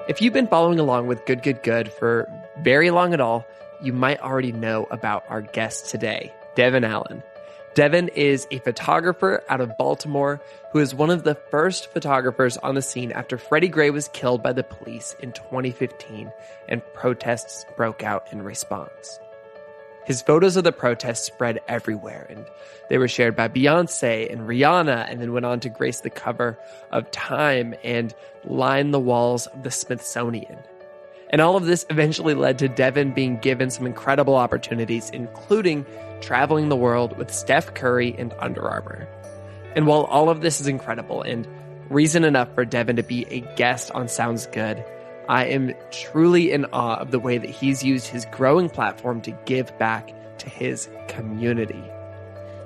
If you've been following along with Good, Good, Good for very long at all, you might already know about our guest today, Devin Allen. Devin is a photographer out of Baltimore who is one of the first photographers on the scene after Freddie Gray was killed by the police in 2015 and protests broke out in response. His photos of the protests spread everywhere, and they were shared by Beyonce and Rihanna, and then went on to grace the cover of Time and line the walls of the Smithsonian. And all of this eventually led to Devin being given some incredible opportunities, including traveling the world with Steph Curry and Under Armour. And while all of this is incredible and reason enough for Devin to be a guest on Sounds Good, I am truly in awe of the way that he's used his growing platform to give back to his community.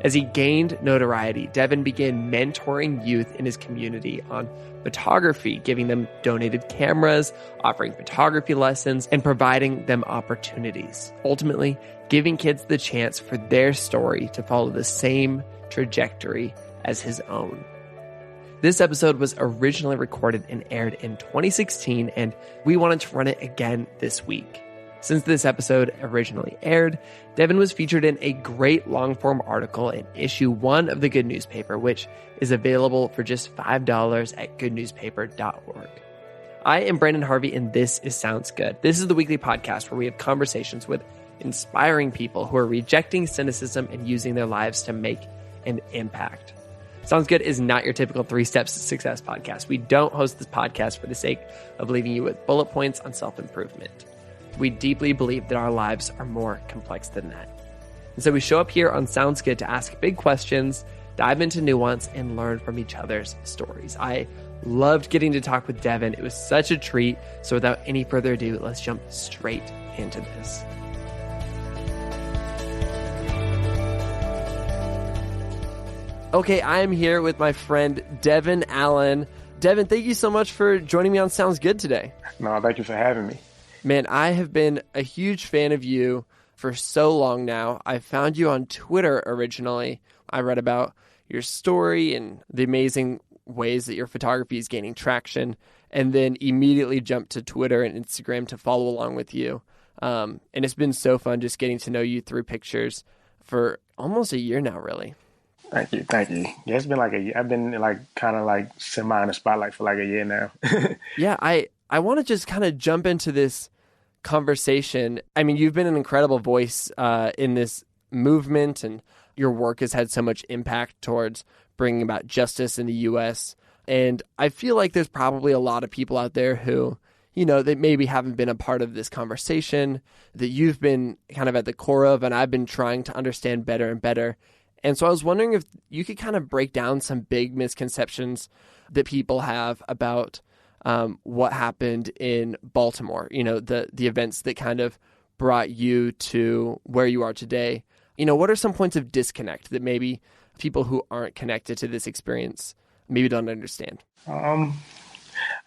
As he gained notoriety, Devin began mentoring youth in his community on photography, giving them donated cameras, offering photography lessons, and providing them opportunities. Ultimately, giving kids the chance for their story to follow the same trajectory as his own. This episode was originally recorded and aired in 2016, and we wanted to run it again this week. Since this episode originally aired, Devin was featured in a great long-form article in issue 1 of the Good Newspaper, which is available for just $5 at goodnewspaper.org. I am Brandon Harvey, and this is Sounds Good. This is the weekly podcast where we have conversations with inspiring people who are rejecting cynicism and using their lives to make an impact. Sounds Good is not your typical 3 Steps to Success podcast. We don't host this podcast for the sake of leaving you with bullet points on self-improvement. We deeply believe that our lives are more complex than that. And so we show up here on Sounds Good to ask big questions, dive into nuance, and learn from each other's stories. I loved getting to talk with Devin. It was such a treat. So without any further ado, let's jump straight into this. Okay, I am here with my friend Devin Allen. Devin, thank you so much for joining me on Sounds Good today. No, thank you for having me. Man, I have been a huge fan of you for so long now. I found you on Twitter originally. I read about your story and the amazing ways that your photography is gaining traction, and then immediately jumped to Twitter and Instagram to follow along with you. And it's been so fun just getting to know you through pictures for almost a year now, really. Thank you. Yeah, it's been like a year. I've been kind of semi in the spotlight for a year now. Yeah, I want to just kind of jump into this conversation. I mean, you've been an incredible voice in this movement, and your work has had so much impact towards bringing about justice in the U.S. And I feel like there's probably a lot of people out there who, that maybe haven't been a part of this conversation that you've been kind of at the core of, and I've been trying to understand better and better. And so I was wondering if you could kind of break down some big misconceptions that people have about what happened in Baltimore, the events that kind of brought you to where you are today. What are some points of disconnect that maybe people who aren't connected to this experience maybe don't understand? A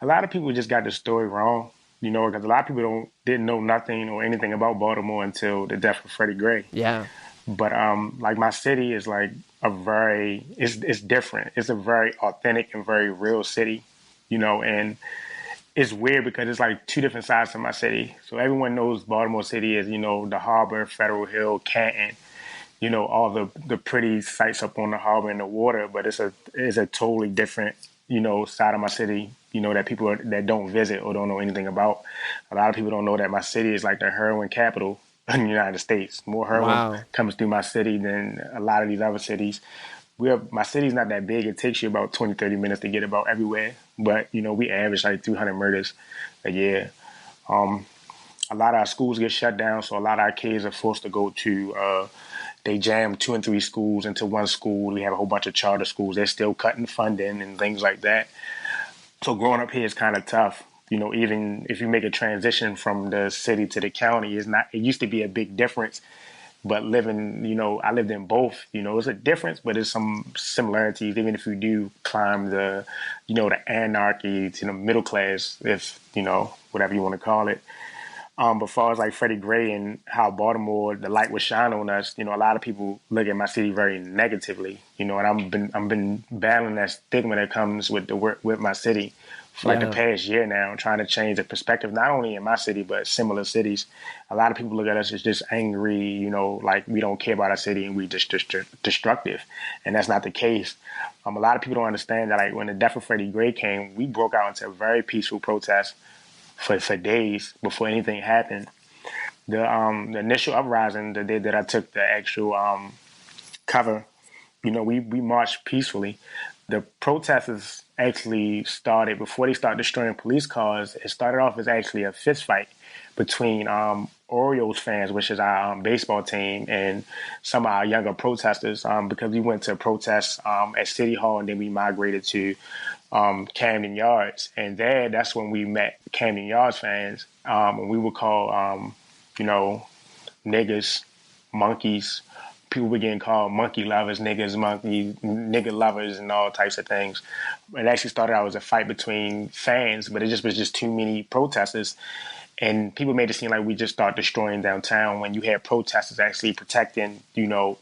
lot of people just got the story wrong, because a lot of people didn't know nothing or anything about Baltimore until the death of Freddie Gray. Yeah. But my city is it's different. It's a very authentic and very real city, and it's weird because it's 2 different sides to my city. So everyone knows Baltimore City is, the Harbor, Federal Hill, Canton, all the pretty sites up on the harbor and the water. But it's a totally different, side of my city, that people that don't visit or don't know anything about. A lot of people don't know that my city is like the heroin capital in the United States. More heroin comes through my city than a lot of these other cities. My city's not that big. It takes you about 20, 30 minutes to get about everywhere. But, we average 300 murders a year. A lot of our schools get shut down, so a lot of our kids are forced to go to, they jam 2 and 3 schools into one school. We have a whole bunch of charter schools. They're still cutting funding and things like that. So growing up here is kind of tough. Even if you make a transition from the city to the county, it used to be a big difference. But living, I lived in both, it's a difference, but there's some similarities, even if you do climb the anarchy to the middle class, if, whatever you want to call it. But as far as like Freddie Gray and how Baltimore, the light was shine on us, a lot of people look at my city very negatively, and I've been battling that stigma that comes with the work with my city for like the past year now, trying to change the perspective, not only in my city, but similar cities. A lot of people look at us as just angry, like we don't care about our city and we just destructive. And that's not the case. A lot of people don't understand that like when the death of Freddie Gray came, we broke out into a very peaceful protest for days before anything happened. The initial uprising, the day that I took the actual cover, we marched peacefully. The protesters actually started before they started destroying police cars. It started off as actually a fist fight between Orioles fans, which is our baseball team, and some of our younger protesters, because we went to protest at City Hall and then we migrated to Camden Yards. And that's when we met Camden Yards fans. And we would call, niggas, monkeys. People were getting called monkey lovers, niggas, monkeys, nigga lovers, and all types of things. It actually started out as a fight between fans, but it just was just too many protesters. And people made it seem like we just start destroying downtown when you had protesters actually protecting,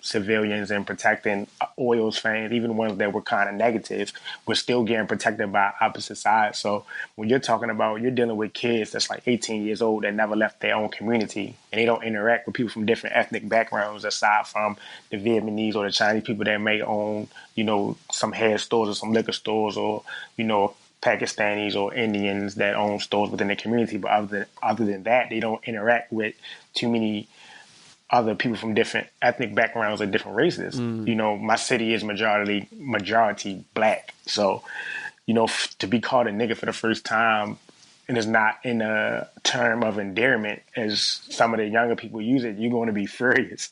civilians and protecting Orioles fans, even ones that were kind of negative, were still getting protected by opposite sides. So when you're dealing with kids that's like 18 years old that never left their own community and they don't interact with people from different ethnic backgrounds aside from the Vietnamese or the Chinese people that may own, some hair stores or some liquor stores or, Pakistanis or Indians that own stores within the community, but other than that, they don't interact with too many other people from different ethnic backgrounds or different races. My city is majority black, so to be called a nigga for the first time, and it's not in a term of endearment as some of the younger people use it, you're going to be furious.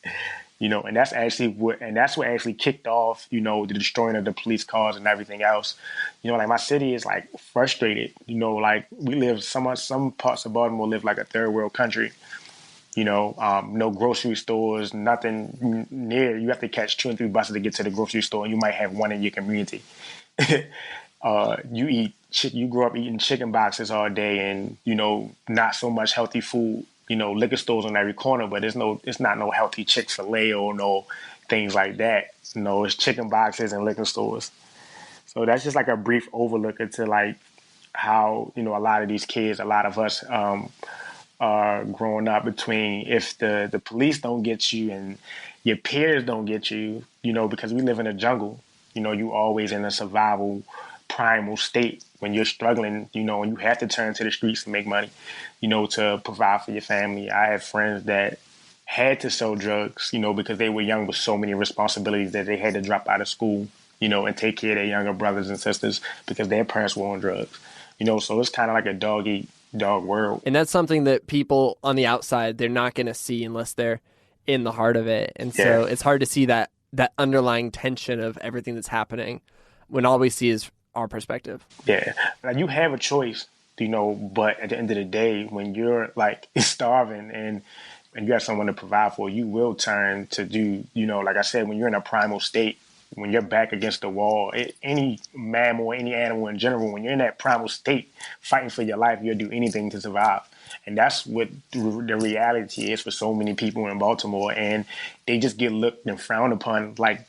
And that's what actually kicked off, the destroying of the police cars and everything else. Like my city is like frustrated, like we live some parts of Baltimore live like a third world country, no grocery stores, nothing near. You have to catch 2 and 3 buses to get to the grocery store and you might have one in your community. You grow up eating chicken boxes all day and, not so much healthy food. Liquor stores on every corner, but it's not no healthy Chick-fil-A or no things like that. It's chicken boxes and liquor stores. So that's just like a brief overlook into like how, a lot of these kids, a lot of us are growing up between if the police don't get you and your peers don't get you, because we live in a jungle, you always in a survival primal state when you're struggling, and you have to turn to the streets to make money, to provide for your family. I have friends that had to sell drugs, because they were young with so many responsibilities that they had to drop out of school, and take care of their younger brothers and sisters because their parents were on drugs, so it's kind of like a dog eat dog world. And that's something that people on the outside, they're not going to see unless they're in the heart of it. And so it's hard to see that underlying tension of everything that's happening when all we see is our perspective. Yeah. Like you have a choice, but at the end of the day, when you're like starving and you have someone to provide for, you will turn to do, like I said, when you're in a primal state, when you're back against the wall, any mammal, any animal in general, when you're in that primal state fighting for your life, you'll do anything to survive. And that's what the reality is for so many people in Baltimore. And they just get looked and frowned upon like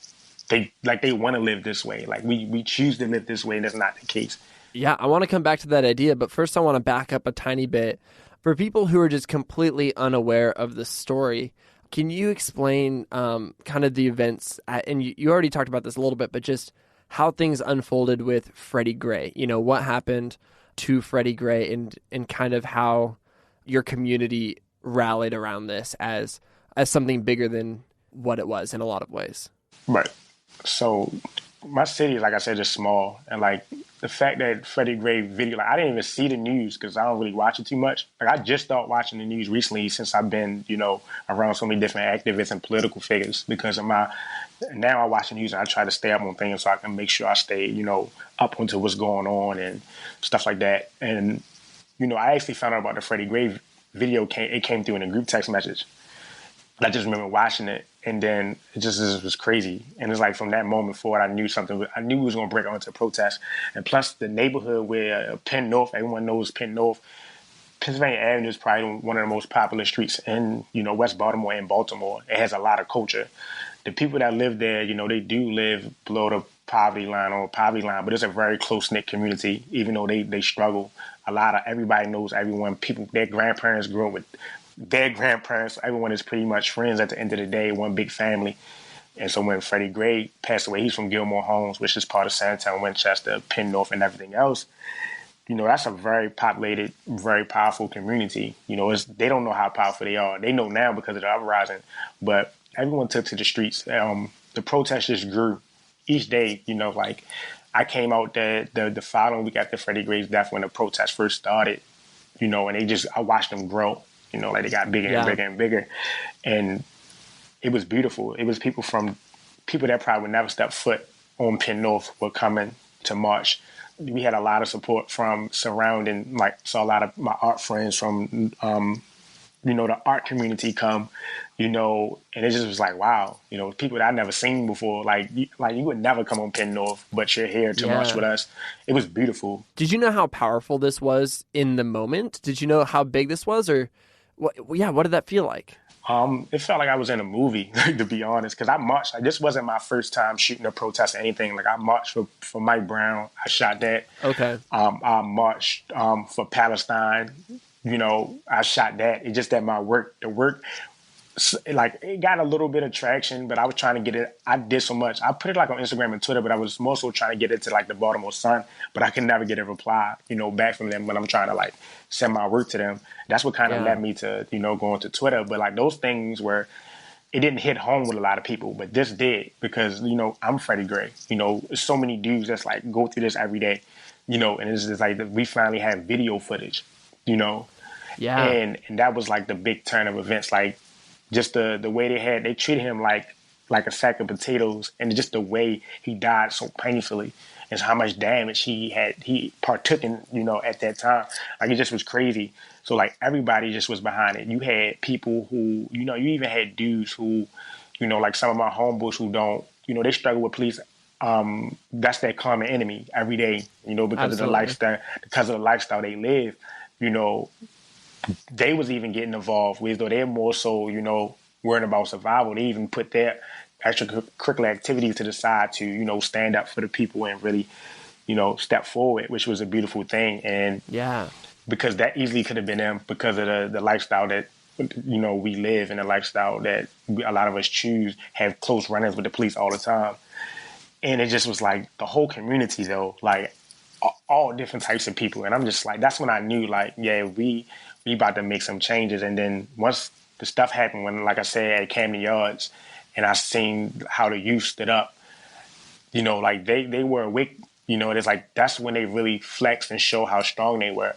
they want to live this way. Like we choose to live this way, and that's not the case. Yeah, I want to come back to that idea, but first I want to back up a tiny bit. For people who are just completely unaware of the story, can you explain kind of the events, and you already talked about this a little bit, but just how things unfolded with Freddie Gray? What happened to Freddie Gray and kind of how your community rallied around this as something bigger than what it was in a lot of ways. Right. So my city, like I said, is small. And like the fact that Freddie Gray video, like I didn't even see the news because I don't really watch it too much. Like I just started watching the news recently since I've been, around so many different activists and political figures because of now I watch the news and I try to stay up on things so I can make sure I stay, up onto what's going on and stuff like that. And, I actually found out about the Freddie Gray video. It came through in a group text message. I just remember watching it, and then it was crazy. And it's like from that moment forward, I knew we was going to break out into a protest. And plus, the neighborhood where Penn North, everyone knows Penn North, Pennsylvania Avenue is probably one of the most popular streets in, West Baltimore and Baltimore. It has a lot of culture. The people that live there, they do live below the poverty line or poverty line, but it's a very close-knit community, even though they struggle. Everybody knows everyone. People, their grandparents grew up with their grandparents. Everyone is pretty much friends at the end of the day, one big family. And so when Freddie Gray passed away, he's from Gilmore Homes, which is part of Sandtown, Winchester, Penn North, and everything else. That's a very populated, very powerful community. They don't know how powerful they are. They know now because of the uprising, but everyone took to the streets. The protests just grew each day. I came out the following week after Freddie Gray's death when the protests first started. And I watched them grow. They got bigger and bigger and bigger, and it was beautiful. It was people that probably would never step foot on Penn North were coming to march. We had a lot of support from surrounding, saw a lot of my art friends from, the art community come, and it just was like, wow, people that I never seen before, you would never come on Penn North, but you're here to march with us. It was beautiful. Did you know how powerful this was in the moment? Did you know how big this was, or what did that feel like? It felt like I was in a movie, to be honest, because I marched. This wasn't my first time shooting a protest or anything. I marched for Mike Brown. I shot that. Okay. I marched for Palestine. I shot that. It's just that the work, it got a little bit of traction, but I was trying to get it. I did so much. I put it on Instagram and Twitter, but I was more so trying to get it to the Baltimore Sun, but I could never get a reply, back from them when I'm trying to send my work to them. That's what kind of led me to, going to Twitter. But those things where it didn't hit home with a lot of people, but this did because, I'm Freddie Gray. So many dudes that's go through this every day, and it's just we finally have video footage, Yeah. And that was the big turn of events. Just the way they treated him like a sack of potatoes, and just the way he died so painfully, and how much damage he partook in, at that time. It just was crazy. So everybody just was behind it. You had people who, you even had dudes who, some of my homeboys who don't, they struggle with police. That's their common enemy every day, because of the lifestyle they live, they was even getting involved with, though they're more so, worrying about survival. They even put their extracurricular activities to the side to, stand up for the people and really, step forward, which was a beautiful thing. And because that easily could have been them because of the lifestyle that, we live in, a lifestyle that a lot of us choose, have close run-ins with the police all the time. And it just was the whole community, though, all different types of people. And I'm just that's when I knew, we about to make some changes. And then once the stuff happened, when, I said, at Camden Yards, and I seen how the youth stood up, they were awake, it's that's when they really flexed and show how strong they were.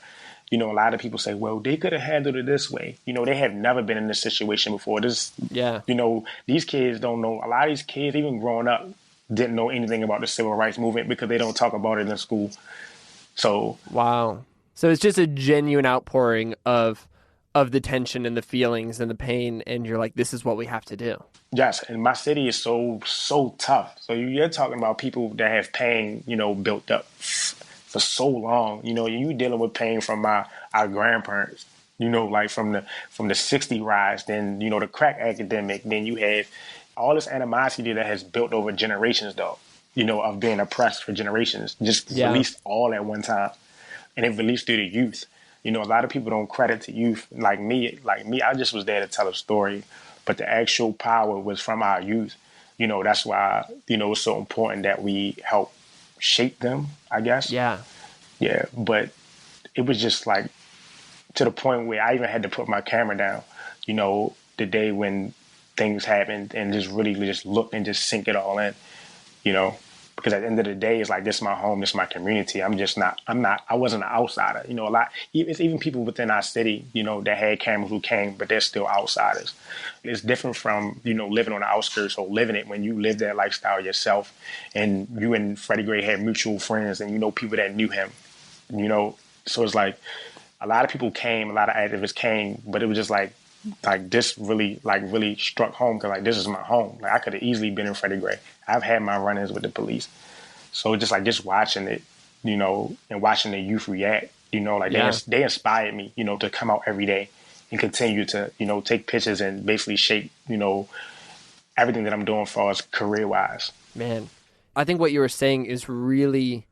A lot of people say, well, they could have handled it this way. They have never been in this situation before. These kids don't know. A lot of these kids, even growing up, didn't know anything about the civil rights movement because they don't talk about it in school. So wow. So it's just a genuine outpouring of the tension and the feelings and the pain, and you're like, this is what we have to do. Yes, and my city is so tough. So you're talking about people that have pain, built up for so long. You dealing with pain from our grandparents, from the 60 rise, then, the crack epidemic, then you have all this animosity that has built over generations, though, of being oppressed for generations, just released all at one time. And it released through the youth. A lot of people don't credit to youth. Like me, I just was there to tell a story, but the actual power was from our youth. That's why, it's so important that we help shape them, I guess. Yeah. Yeah. But it was just to the point where I even had to put my camera down, the day when things happened, and just really just look and just sink it all in, because at the end of the day, it's this is my home, this is my community. I wasn't an outsider. It's even people within our city, that had cameras who came, but they're still outsiders. It's different from, living on the outskirts or living it when you live that lifestyle yourself, and you and Freddie Gray had mutual friends, and people that knew him, so it's a lot of people came, a lot of activists came, but it was just this really really struck home because this is my home. I could have easily been in Freddie Gray. I've had my run-ins with the police, so just watching it, and watching the youth react, Like Yeah. they inspired me, to come out every day and continue to, take pictures and basically shape, everything that I'm doing for us career wise. Man, I think what you were saying is really,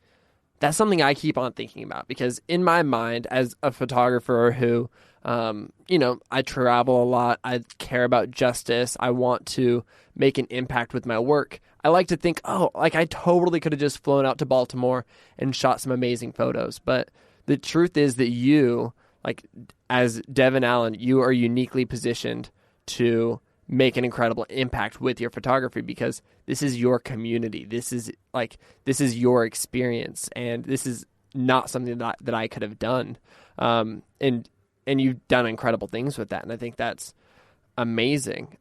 that's something I keep on thinking about, because in my mind, as a photographer who, I travel a lot, I care about justice, I want to make an impact with my work. I like to think, oh, like I totally could have just flown out to Baltimore and shot some amazing photos. But the truth is that you, like as Devin Allen, you are uniquely positioned to make an incredible impact with your photography, because this is your community. This is your experience, and this is not something that I could have done. And you've done incredible things with that, and I think that's amazing.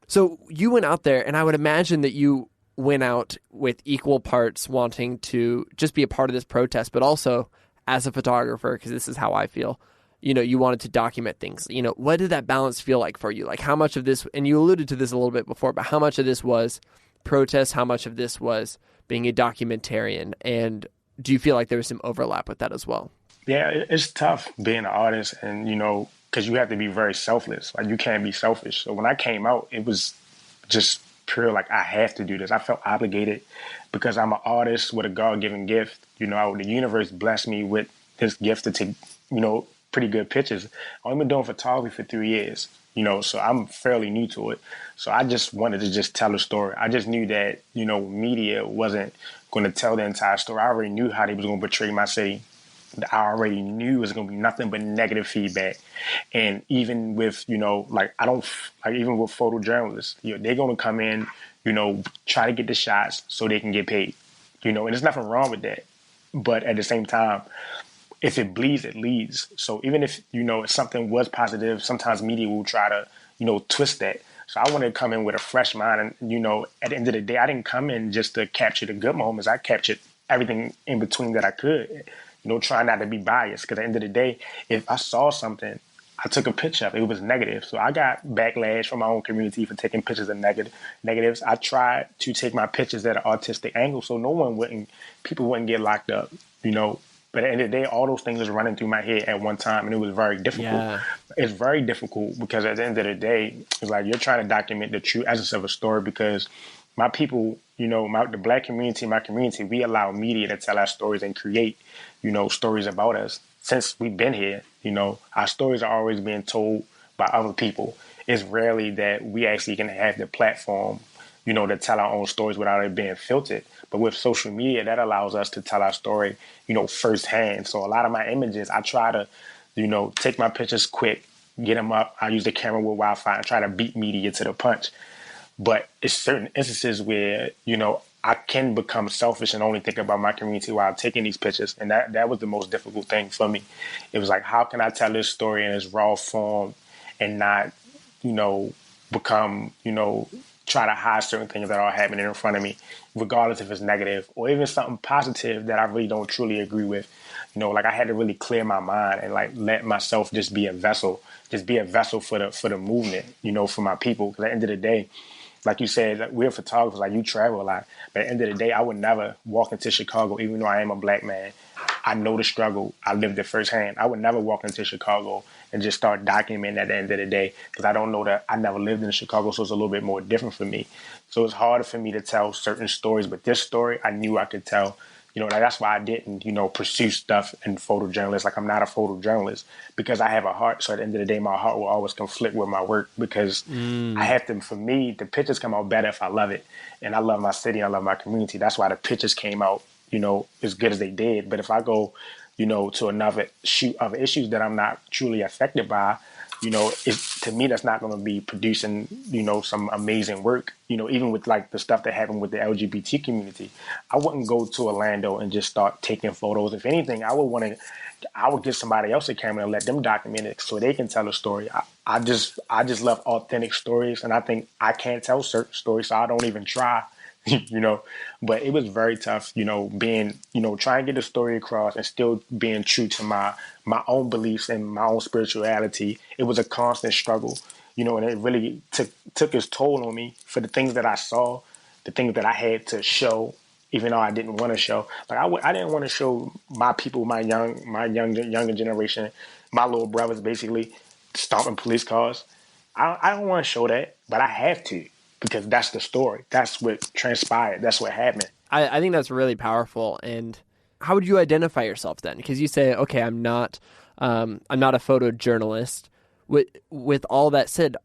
So you went out there, and I would imagine that you went out with equal parts wanting to just be a part of this protest, but also as a photographer, because this is how I feel, you wanted to document things. What did that balance feel like for you? Like how much of this, and you alluded to this a little bit before, but how much of this was protest? How much of this was being a documentarian? And do you feel like there was some overlap with that as well? Yeah, it's tough being an artist, and because you have to be very selfless. Like you can't be selfish. So when I came out, it was just pure like I have to do this. I felt obligated because I'm an artist with a God-given gift. The universe blessed me with this gift to take pretty good pictures. I've only been doing photography for 3 years. So I'm fairly new to it. So I just wanted to just tell a story. I just knew that media wasn't going to tell the entire story. I already knew how they was going to portray my city. I already knew it was going to be nothing but negative feedback. And even with, even with photojournalists, they're going to come in, try to get the shots so they can get paid, and there's nothing wrong with that. But at the same time, if it bleeds, it leads. So even if, if something was positive, sometimes media will try to, twist that. So I wanted to come in with a fresh mind. And, at the end of the day, I didn't come in just to capture the good moments. I captured everything in between that I could. Trying not to be biased, because at the end of the day, if I saw something, I took a picture of it, it was negative. So I got backlash from my own community for taking pictures of negatives. I tried to take my pictures at an artistic angle so people wouldn't get locked up, But at the end of the day, all those things was running through my head at one time, and it was very difficult. Yeah. It's very difficult because at the end of the day, it's like you're trying to document the true essence of a story, because my people, the Black community, my community, we allow media to tell our stories and create, stories about us. Since we've been here, our stories are always being told by other people. It's rarely that we actually can have the platform, to tell our own stories without it being filtered. But with social media, that allows us to tell our story, firsthand. So a lot of my images, I try to, take my pictures quick, get them up. I use the camera with Wi-Fi and try to beat media to the punch. But it's certain instances where, I can become selfish and only think about my community while taking these pictures. And that was the most difficult thing for me. It was like, how can I tell this story in its raw form and not, become, try to hide certain things that are happening in front of me, regardless if it's negative or even something positive that I really don't truly agree with. I had to really clear my mind and let myself just be a vessel for the movement, for my people. Because at the end of the day, like you said, we're photographers, you travel a lot. But at the end of the day, I would never walk into Chicago, even though I am a Black man. I know the struggle. I lived it firsthand. I would never walk into Chicago and just start documenting at the end of the day, because I don't know that I never lived in Chicago, so it's a little bit more different for me. So it's harder for me to tell certain stories. But this story, I knew I could tell. That's why I didn't, pursue stuff in photojournalists. I'm not a photojournalist because I have a heart. So at the end of the day, my heart will always conflict with my work, because I have to, for me, the pictures come out better if I love it. And I love my city. I love my community. That's why the pictures came out, as good as they did. But if I go, to another shoot of issues that I'm not truly affected by, to me, that's not going to be producing, some amazing work, even with the stuff that happened with the LGBT community. I wouldn't go to Orlando and just start taking photos. If anything, I would give somebody else a camera and let them document it so they can tell a story. I just love authentic stories, and I think I can't tell certain stories, so I don't even try. But it was very tough, being, trying to get the story across and still being true to my own beliefs and my own spirituality. It was a constant struggle, and it really took its toll on me for the things that I saw, the things that I had to show, even though I didn't want to show. Like I didn't want to show my people, younger generation, my little brothers, basically stomping police cars. I don't want to show that, but I have to because that's the story. That's what transpired. That's what happened. I think that's really powerful. And how would you identify yourself then? Because you say, okay, I'm not a photojournalist. With all that said,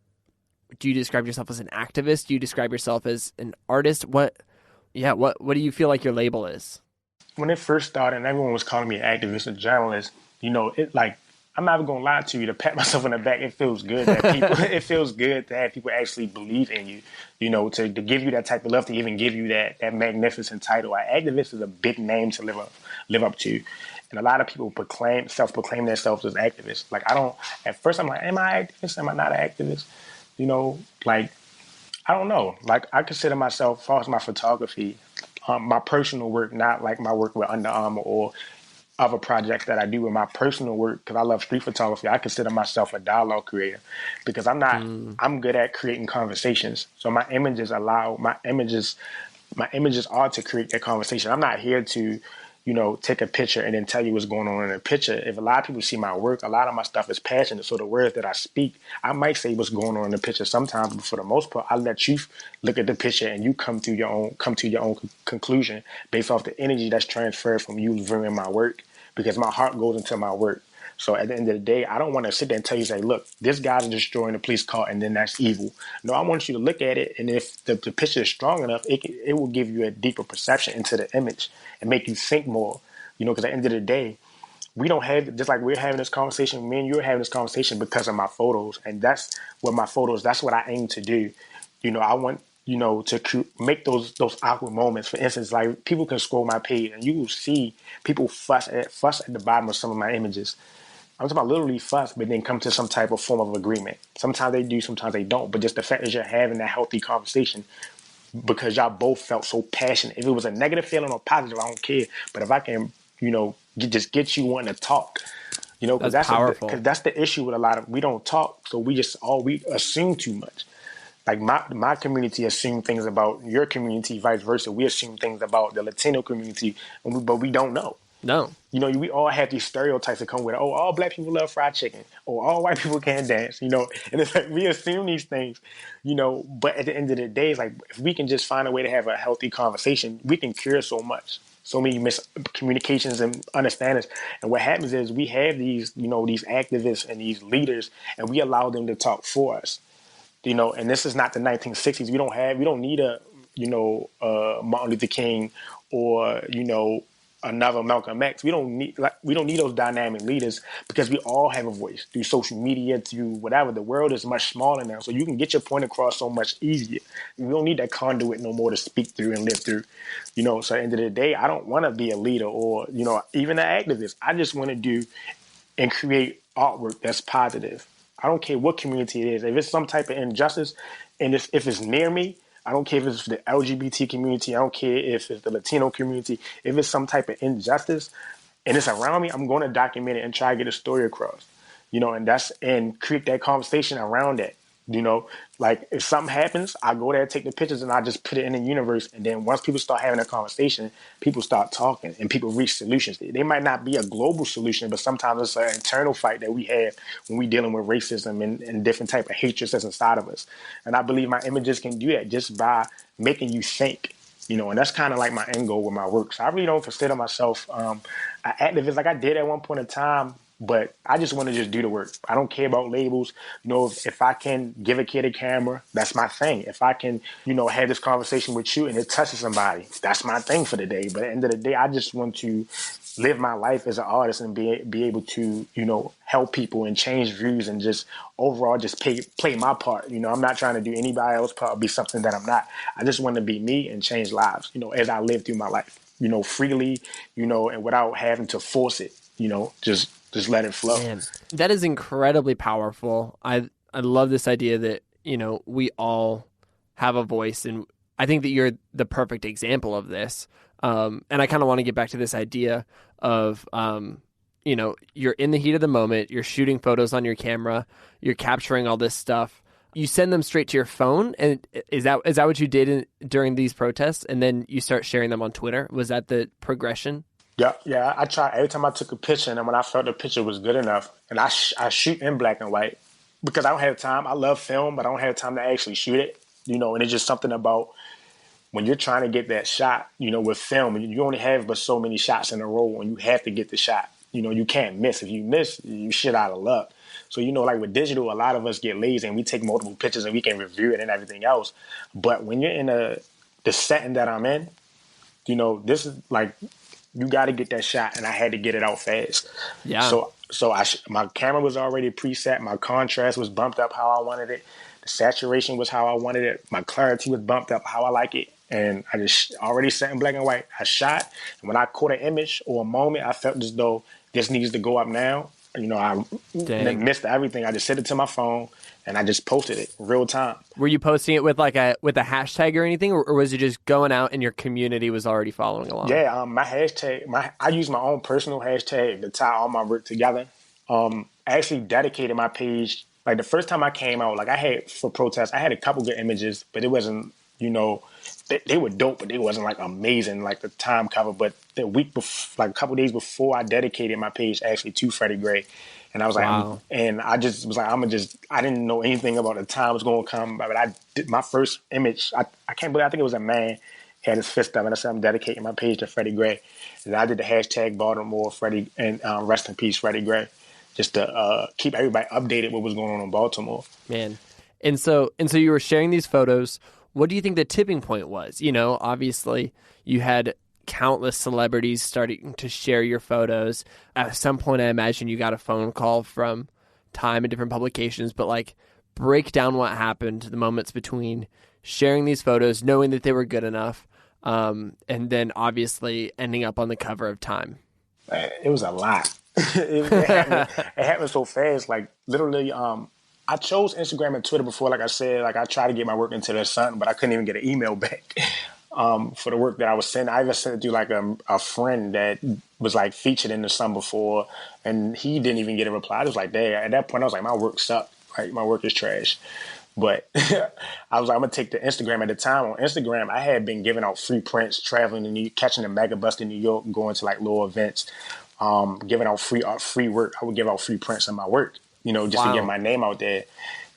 do you describe yourself as an activist? Do you describe yourself as an artist? What do you feel like your label is? When it first started and everyone was calling me an activist and journalist, it like, I'm not even gonna lie to you, to pat myself on the back, it feels good that people it feels good to have people actually believe in you, to give you that type of love, to even give you that magnificent title. An activist is a big name to live up to. And a lot of people self-proclaim themselves as activists. Like at first I'm like, am I an activist? Am I not an activist? Like, I don't know. Like, I consider myself, as far as my photography, my personal work, not like my work with Under Armour or other projects that I do with my personal work, because I love street photography. I consider myself a dialogue creator because I'm good at creating conversations. So my images are to create that conversation. I'm not here to, take a picture and then tell you what's going on in the picture. If a lot of people see my work, a lot of my stuff is passionate. So the words that I speak, I might say what's going on in the picture sometimes, but for the most part, I let you look at the picture and you come to your own conclusion based off the energy that's transferred from you viewing my work, because my heart goes into my work. So at the end of the day, I don't want to sit there and tell you, say, look, this guy's destroying the police car and then that's evil. No, I want you to look at it, and if the picture is strong enough, it will give you a deeper perception into the image and make you think more. Because at the end of the day, we don't have, just like we're having this conversation, me and you are having this conversation because of my photos, and that's what I aim to do. I want to make those awkward moments. For instance, like, people can scroll my page and you will see people fuss at the bottom of some of my images. I'm talking about literally fuss, but then come to some type of form of agreement. Sometimes they do, sometimes they don't. But just the fact that you're having that healthy conversation because y'all both felt so passionate. If it was a negative feeling or positive, I don't care. But if I can, just get you wanting to talk, because that's powerful. Because that's the issue with a lot of, we don't talk, so we assume too much. Like my community assume things about your community, vice versa. We assume things about the Latino community, but we don't know. No. We all have these stereotypes that come with it. Oh, all black people love fried chicken. Or all white people can't dance, And it's like, we assume these things, But at the end of the day, it's like, if we can just find a way to have a healthy conversation, we can cure so much. So many miscommunications and understandings. And what happens is we have these, these activists and these leaders, and we allow them to talk for us. And this is not the 1960s. We don't need a, Martin Luther King or, another Malcolm X. We don't need those dynamic leaders, because we all have a voice through social media, through whatever. The world is much smaller now, so you can get your point across so much easier. We don't need that conduit no more to speak through and live through. So at the end of the day, I don't want to be a leader or, even an activist. I just want to do and create artwork that's positive. I don't care what community it is. If it's some type of injustice, and if it's near me, I don't care if it's the LGBT community. I don't care if it's the Latino community. If it's some type of injustice and it's around me, I'm going to document it and try to get a story across, and create that conversation around that. Like, if something happens, I go there, take the pictures, and I just put it in the universe. And then once people start having a conversation, people start talking and people reach solutions. They might not be a global solution, but sometimes it's an internal fight that we have when we're dealing with racism and different type of hatred that's inside of us. And I believe my images can do that just by making you think. And that's kind of like my end goal with my work. So I really don't consider myself an activist like I did at one point in time. But I just want to just do the work. I don't care about labels. If I can give a kid a camera, that's my thing. If I can, have this conversation with you and it touches somebody, that's my thing for the day. But at the end of the day, I just want to live my life as an artist and be able to, help people and change views and just overall just play my part. I'm not trying to do anybody else's part or be something that I'm not. I just want to be me and change lives, as I live through my life, freely, and without having to force it, just let it flow. Man, that is incredibly powerful. I love this idea that, we all have a voice, and I think that you're the perfect example of this. And I kind of want to get back to this idea of, you're in the heat of the moment, you're shooting photos on your camera, you're capturing all this stuff. You send them straight to your phone, and is that what you did during these protests? And then you start sharing them on Twitter. Was that the progression? Yeah. I try every time I took a picture, and then when I felt the picture was good enough, and I shoot in black and white because I don't have time. I love film, but I don't have time to actually shoot it. And it's just something about when you're trying to get that shot, with film, and you only have but so many shots in a row, and you have to get the shot. You can't miss. If you miss, you shit out of luck. So, like with digital, a lot of us get lazy and we take multiple pictures and we can review it and everything else. But when you're in the setting that I'm in, this is like, you got to get that shot, and I had to get it out fast. Yeah. So my camera was already preset. My contrast was bumped up how I wanted it. The saturation was how I wanted it. My clarity was bumped up how I like it. And I just already set in black and white. I shot, and when I caught an image or a moment, I felt as though this needs to go up now. I missed everything. I just set it to my phone, and I just posted it real time. Were you posting it with a hashtag or anything, or was it just going out and your community was already following along? Yeah, my hashtag, I use my own personal hashtag to tie all my work together. I actually dedicated my page. Like the first time I came out, like I had for protests, I had a couple good images, but it wasn't, they were dope, but they wasn't like amazing, like the time cover. But the week before, like a couple days before, I dedicated my page actually to Freddie Gray. And I was like, wow. I just was like, I didn't know anything about the time was going to come. But I did my first image. I can't believe, I think it was a man had his fist up, and I said, I'm dedicating my page to Freddie Gray. And I did the hashtag Baltimore Freddie, and rest in peace, Freddie Gray, just to keep everybody updated what was going on in Baltimore. Man. And so you were sharing these photos. What do you think the tipping point was? Obviously you had countless celebrities starting to share your photos. At some point, I imagine you got a phone call from Time and different publications, but break down what happened, the moments between sharing these photos, knowing that they were good enough, and then obviously ending up on the cover of Time. It was a lot. it happened so fast. Like literally, I chose Instagram and Twitter before. Like I said, I tried to get my work into the Sun, but I couldn't even get an email back for the work that I was sending. I even sent it to a friend that was featured in the Sun before, and he didn't even get a reply. I was like, "Dang!" At that point, I was like, "My work sucked. My work is trash." But I was like, I'm gonna take to Instagram. At the time on Instagram, I had been giving out free prints, traveling and catching the mega bus in New York, going to little events, giving out free work. I would give out free prints of my work, just to get my name out there.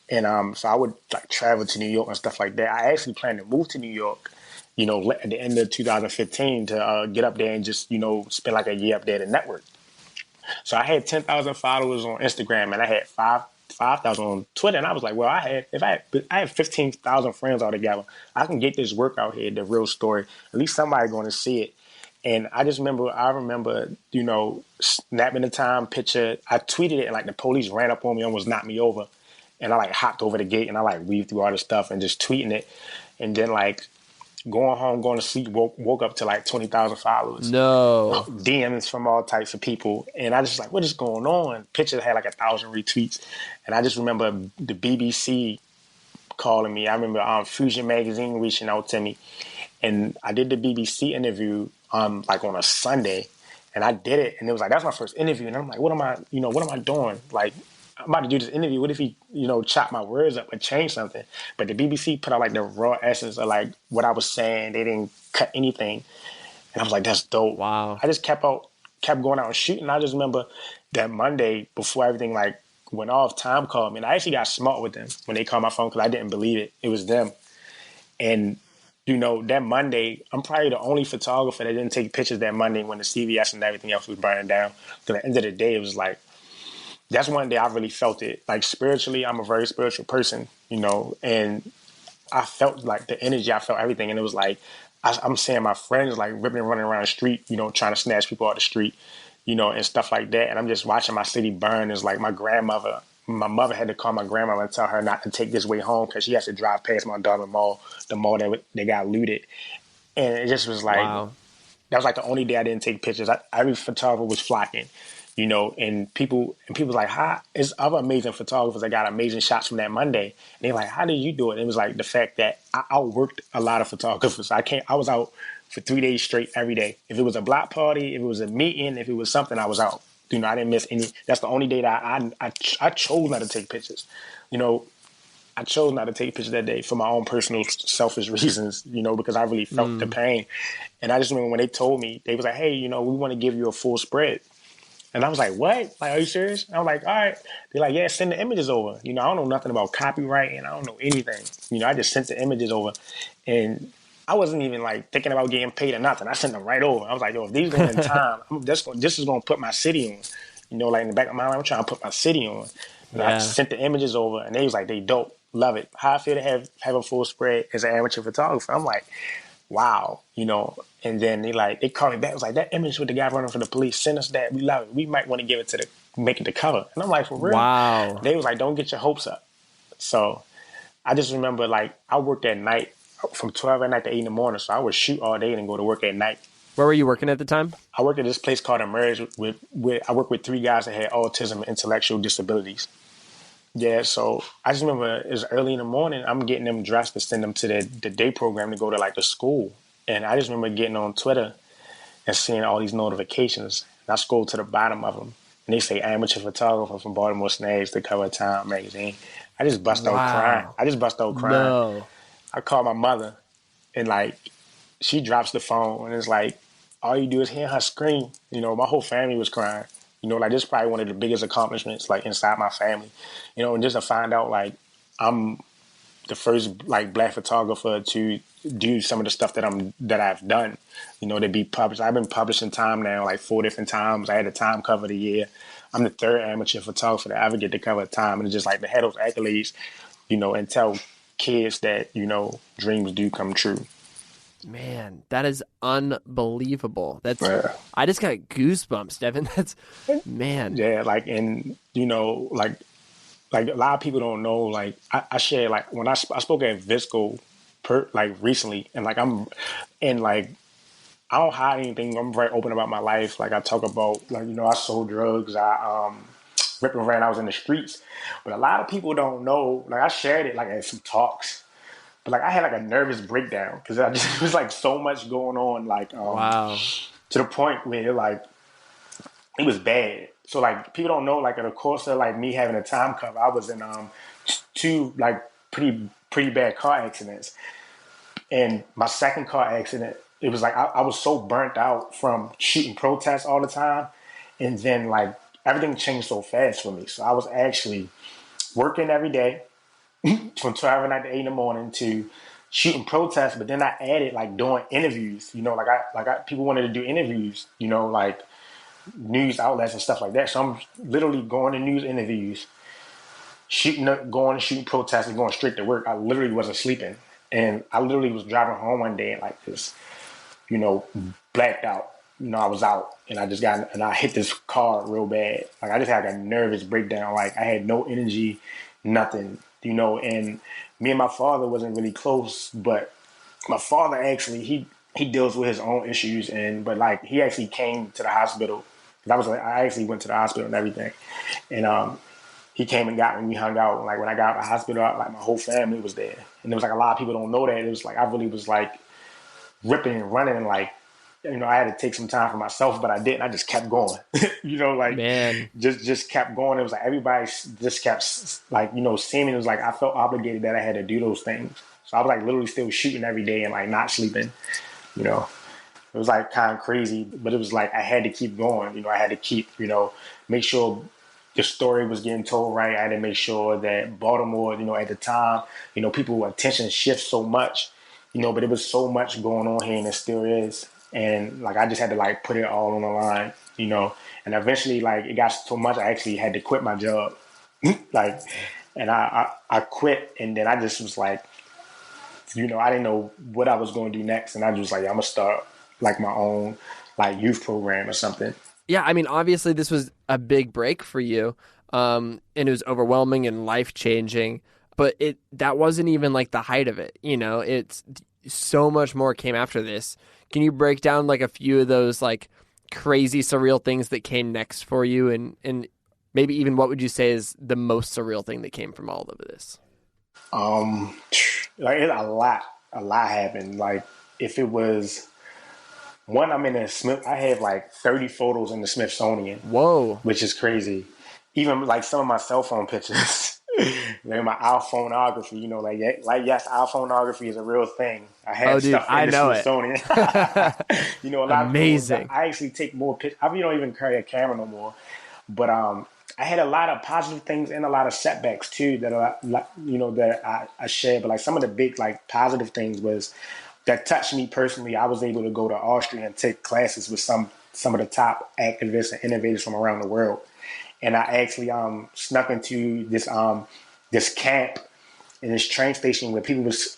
And so I would travel to New York and stuff like that. I actually planned to move to New York, at the end of 2015 to get up there and just, spend a year up there to network. So I had 10,000 followers on Instagram, and I had 5,000 on Twitter. And I was like, well, I have 15,000 friends altogether. I can get this work out here, the real story. At least somebody going to see it. And I remember, snapping the Time picture. I tweeted it, and the police ran up on me, almost knocked me over. And I hopped over the gate, and I weaved through all this stuff and just tweeting it. And then going home, going to sleep, woke up to 20,000 followers. No. DMs from all types of people. And I just what is going on? Pictures had 1,000 retweets. And I just remember the BBC calling me. I remember Fusion Magazine reaching out to me. And I did the BBC interview on a Sunday. And I did it. And it was that's my first interview. And I'm like, what am I doing? I'm about to do this interview. What if he, chop my words up or change something? But the BBC put out the raw essence of what I was saying. They didn't cut anything. And I was like, that's dope. Wow. I just kept going out and shooting. I just remember that Monday before everything went off, Time called me. And I actually got smart with them when they called my phone because I didn't believe it. It was them. And, that Monday, I'm probably the only photographer that didn't take pictures that Monday when the CVS and everything else was burning down. Because at the end of the day, it was that's one day I really felt it. Spiritually, I'm a very spiritual person, and I felt the energy, I felt everything. And it was I'm seeing my friends ripping and running around the street, trying to snatch people out the street, and stuff like that. And I'm just watching my city burn. It's my mother had to call my grandmother and tell her not to take this way home because she has to drive past my daughter's mall, the mall that they got looted. And it just was wow. That was the only day I didn't take pictures. Every photographer was flocking. And people was hi, it's other amazing photographers that got amazing shots from that Monday. And they're how did you do it? And it was the fact that I outworked a lot of photographers. I was out for 3 days straight every day. If it was a block party, if it was a meeting, if it was something, I was out. I didn't miss any. That's the only day that I chose not to take pictures. I I chose not to take pictures that day for my own personal selfish reasons, because I really felt the pain. And I just remember when they told me, they was like, hey, we want to give you a full spread. And I was like, what? Like, are you serious? I was like, all right. They're like, yeah, send the images over. I don't know nothing about copyright and I don't know anything. I just sent the images over. And I wasn't even like thinking about getting paid or nothing. I sent them right over. I was like, yo, if these going in time, this is going to put my city on. Like in the back of my mind, I'm trying to put my city on. And I sent the images over and they was like, they dope. Love it. How I feel to have a full spread as an amateur photographer. I'm like, wow, and then they called me back. It was like, that image with the guy running for the police, send us that. We love it. We might want to give it make it the cover. And I'm like, for real? Wow. They was like, don't get your hopes up. So I just remember I worked at night from 12 at night to 8 in the morning. So I would shoot all day and then go to work at night. Where were you working at the time? I worked at this place called Emerge I worked with 3 guys that had autism and intellectual disabilities. Yeah, so I just remember it was early in the morning. I'm getting them dressed to send them to the day program to go to the school. And I just remember getting on Twitter and seeing all these notifications. And I scrolled to the bottom of them. And they say amateur photographer from Baltimore Snags to cover Time magazine. I just bust out crying. No. I called my mother and she drops the phone and it's like, all you do is hear her scream. My whole family was crying. This is probably one of the biggest accomplishments inside my family. And just to find out I'm the first black photographer to do some of the stuff that I've done, to be published. I've been published in Time now 4 different times. I had a Time cover of the year. I'm the 3rd amateur photographer to ever get to cover Time, and it's just to have those accolades, and tell kids that dreams do come true. Man, that is unbelievable. I just got goosebumps, Devin. That's, man. Yeah, and a lot of people don't know. I shared when I spoke at Visco, recently, and I don't hide anything. I'm very open about my life. I talk about I sold drugs. I ripped and ran. I was in the streets, but a lot of people don't know. I shared it at some talks. But I had a nervous breakdown because it was so much going on. Wow. To the point where it was bad. So people don't know in the course of me having a Time cover, I was in 2 pretty bad car accidents. And my second car accident, it was I was so burnt out from shooting protests all the time, and then everything changed so fast for me. So I was actually working every day from 12 at night to 8 in the morning to shooting protests, but then I added doing interviews. People wanted to do interviews, news outlets and stuff like that. So I'm literally going to news interviews, going and shooting protests and going straight to work. I literally wasn't sleeping, and I literally was driving home one day and this, blacked out. I was out and I hit this car real bad. I just had a nervous breakdown. I had no energy, nothing. And me and my father wasn't really close, but my father actually, he deals with his own issues, but he actually came to the hospital. I actually went to the hospital and everything. And he came and got me, we hung out. When I got out of the hospital, my whole family was there. And there was a lot of people don't know that. It was I really was ripping and running and I had to take some time for myself, but I didn't. I just kept going, Man. just kept going. It was everybody just kept seeing me. It was I felt obligated that I had to do those things. So I was literally still shooting every day and not sleeping, It was kind of crazy, but it was I had to keep going. I had to keep, make sure the story was getting told right. I had to make sure that Baltimore, at the time, people attention shifts so much, but it was so much going on here and it still is. And I just had to put it all on the line, and eventually it got so much I actually had to quit my job. And I quit, and then I just was I didn't know what I was going to do next. And I was I'm going to start my own youth program or something. Yeah. I mean, obviously this was a big break for you. And it was overwhelming and life changing, but that wasn't even the height of it. It's so much more came after this. Can you break down a few of those crazy surreal things that came next for you, and maybe even what would you say is the most surreal thing that came from all of this? It's a lot happened. If it was one, I'm in I have 30 photos in the Smithsonian. Whoa. Which is crazy. Even some of my cell phone pictures. Like my alphonography, yes, alphonography is a real thing. I Oh, have dude, stuff in I the know it. Smithsonian. A lot of people, Amazing. I actually take more pictures. I don't even carry a camera no more. But I had a lot of positive things and a lot of setbacks too that I shared. But like some of the big like positive things was that touched me personally. I was able to go to Austria and take classes with some of the top activists and innovators from around the world. And I actually snuck into this camp in this train station where people was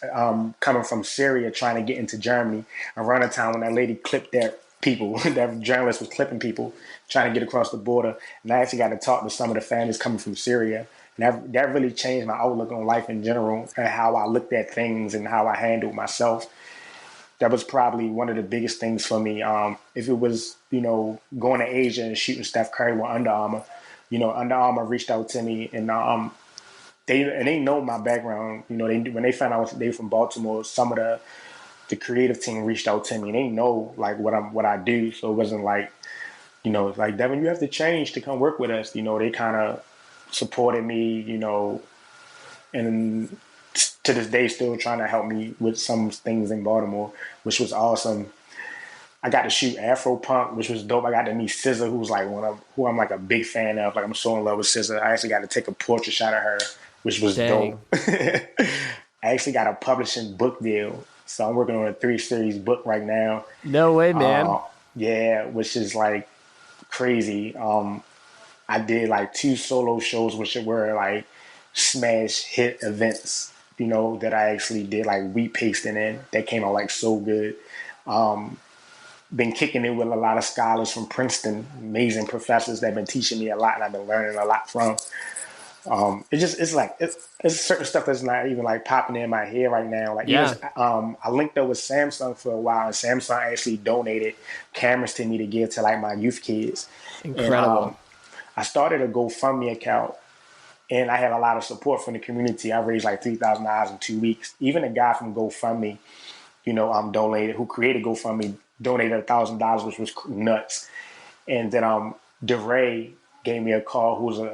coming from Syria trying to get into Germany around the time when that lady clipped that people, that journalist was clipping people trying to get across the border. And I actually got to talk to some of the families coming from Syria. And that really changed my outlook on life in general and how I looked at things and how I handled myself. That was probably one of the biggest things for me. If it was, going to Asia and shooting Steph Curry with Under Armour, Under Armour reached out to me and they know my background. When they found out they from Baltimore, some of the creative team reached out to me and they know like what I do. So it wasn't like, it's like, Devin, you have to change to come work with us. They kind of supported me, and to this day still trying to help me with some things in Baltimore, which was awesome. I got to shoot Afro Punk, which was dope. I got to meet SZA, who's like who I'm like a big fan of. Like I'm so in love with SZA. I actually got to take a portrait shot of her, which was Dang. dope. I actually got a publishing book deal, so I'm working on a 3 series book right now. No way, man. Uh, yeah, which is like crazy. I did like 2 solo shows, which were like smash hit events. That I actually did like wheat pasting in. That came out like so good. Been kicking it with a lot of scholars from Princeton, amazing professors that have been teaching me a lot, and I've been learning a lot from. It's certain stuff that's not even like popping in my head right now. Like even Yeah. I linked up with Samsung for a while, and Samsung actually donated cameras to me to give to like my youth kids, and Incredible. I started a GoFundMe account. And I had a lot of support from the community. I raised like $3,000 in 2 weeks. Even a guy from GoFundMe, donated, who created GoFundMe, donated $1,000, which was nuts. And then DeRay gave me a call, who's an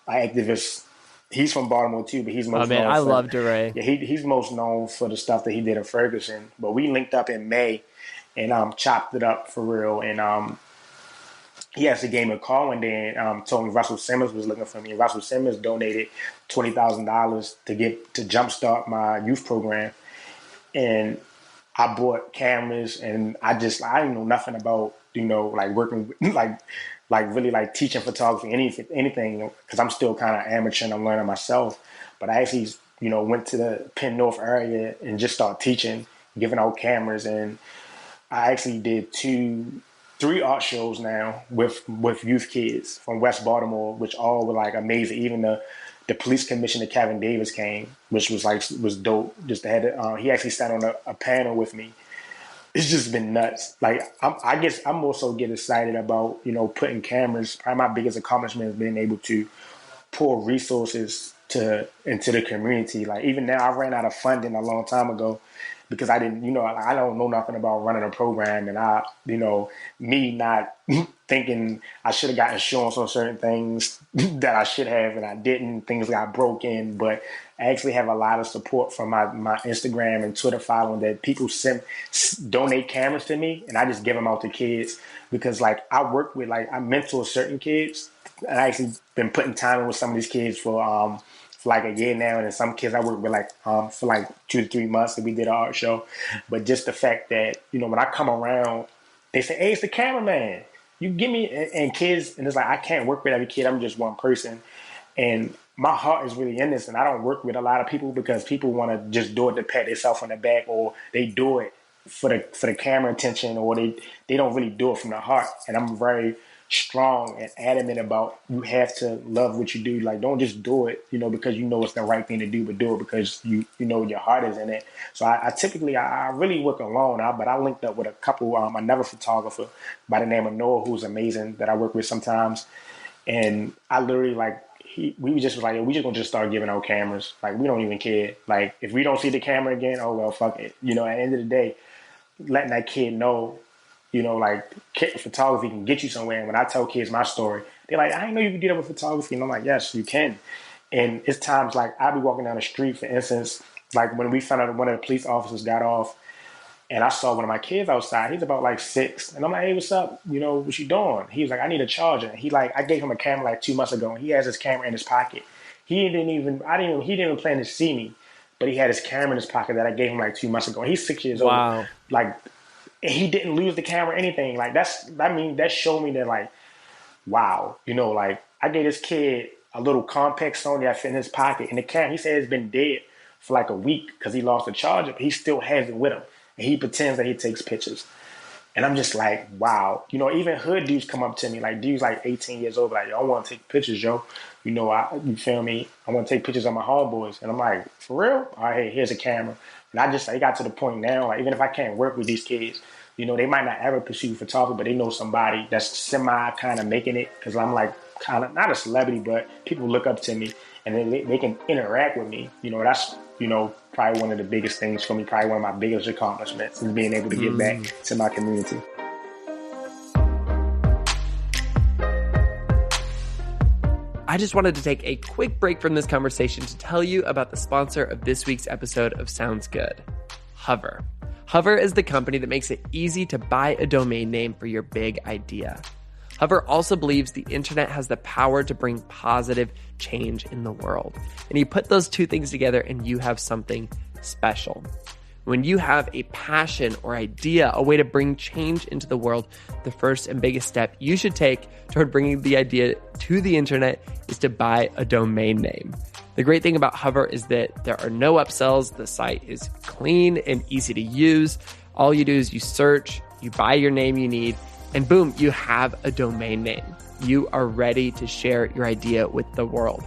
activist. He's from Baltimore too, but he's Oh most man, known I for love DeRay. yeah, he's most known for the stuff that he did in Ferguson. But we linked up in May and chopped it up for real. And he actually gave me a call one day and told me Russell Simmons was looking for me. And Russell Simmons donated $20,000 to jumpstart my youth program. And I bought cameras, and I didn't know nothing about like working like really like teaching photography, anything, because I'm still kind of amateur and I'm learning myself. But I actually went to the Penn North area and just started teaching, giving out cameras, and I actually did 3 art shows now with youth kids from West Baltimore, which all were like amazing. Even the police commissioner Kevin Davis came, which was dope. Just to have he actually sat on a panel with me. It's just been nuts. Like I guess I'm also get excited about putting cameras. Probably my biggest accomplishment is being able to pour resources into the community. Like even now, I ran out of funding a long time ago because I didn't, I don't know nothing about running a program, and me not thinking I should have got insurance on certain things that I should have, and I didn't. Things got broken, but I actually have a lot of support from my Instagram and Twitter following that people donate cameras to me, and I just give them out to kids because like I mentor certain kids. I actually been putting time in with some of these kids for like a year now, and then some kids I work with like for like 2 to 3 months that we did an art show. But just the fact that when I come around, they say, "Hey, it's the cameraman. You give me," and kids, and it's like I can't work with every kid. I'm just one person, and my heart is really in this, and I don't work with a lot of people because people want to just do it to pat themselves on the back, or they do it for the camera attention, or they don't really do it from the heart. And I'm very strong and adamant about you have to love what you do. Like don't just do it, because it's the right thing to do, but do it because your heart is in it. So I typically I really work alone, but I linked up with a couple another photographer by the name of Noah, who's amazing, that I work with sometimes. And I literally like we just was like, we just gonna just start giving out cameras. Like we don't even care. Like if we don't see the camera again, oh well, fuck it. At the end of the day, letting that kid know, like photography can get you somewhere. And when I tell kids my story, they're like, I didn't know you could do that with photography. And I'm like, yes, you can. And it's times like I'll be walking down the street, for instance, like when we found out one of the police officers got off, and I saw one of my kids outside. He's about like 6. And I'm like, hey, what's up? You know, what you doing? He was like, I need a charger. And I gave him a camera like 2 months ago, and he has his camera in his pocket. He didn't even plan to see me, but he had his camera in his pocket that I gave him like 2 months ago. And he's 6 years old. Like, he didn't lose the camera or anything. Like, that showed me that, like, wow. You know, like, I gave this kid a little compact Sony that fit in his pocket. And the camera, he said it's been dead for like a week because he lost the charger, but he still has it with him. And he pretends that he takes pictures. And I'm just like, wow. You know, even hood dudes come up to me, like dudes like 18 years old, like, yo, I want to take pictures, yo. You know, you feel me? I want to take pictures of my homeboys. And I'm like, for real? All right, hey, here's a camera. And it got to the point now, like, even if I can't work with these kids, you know, they might not ever pursue photography, but they know somebody that's semi kind of making it. Because I'm like kind of, not a celebrity, but people look up to me and then they can interact with me. You know, that's, you know, probably one of the biggest things for me, probably one of my biggest accomplishments is being able to give back to my community. I just wanted to take a quick break from this conversation to tell you about the sponsor of this week's episode of Sounds Good, Hover. Hover is the company that makes it easy to buy a domain name for your big idea. Hover also believes the internet has the power to bring positive change in the world. And you put those two things together and you have something special. When you have a passion or idea, a way to bring change into the world, the first and biggest step you should take toward bringing the idea to the internet is to buy a domain name. The great thing about Hover is that there are no upsells. The site is clean and easy to use. All you do is you search, you buy your name you need, and boom, you have a domain name. You are ready to share your idea with the world.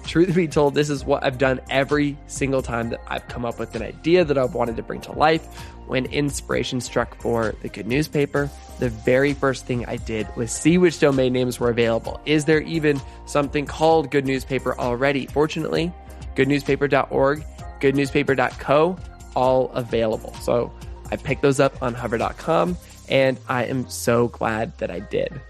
Truth be told, this is what I've done every single time that I've come up with an idea that I've wanted to bring to life. When inspiration struck for the Good Newspaper, the very first thing I did was see which domain names were available. Is there even something called Good Newspaper already? Fortunately, goodnewspaper.org, goodnewspaper.co, all available. So I picked those up on hover.com, and I am so glad that I did.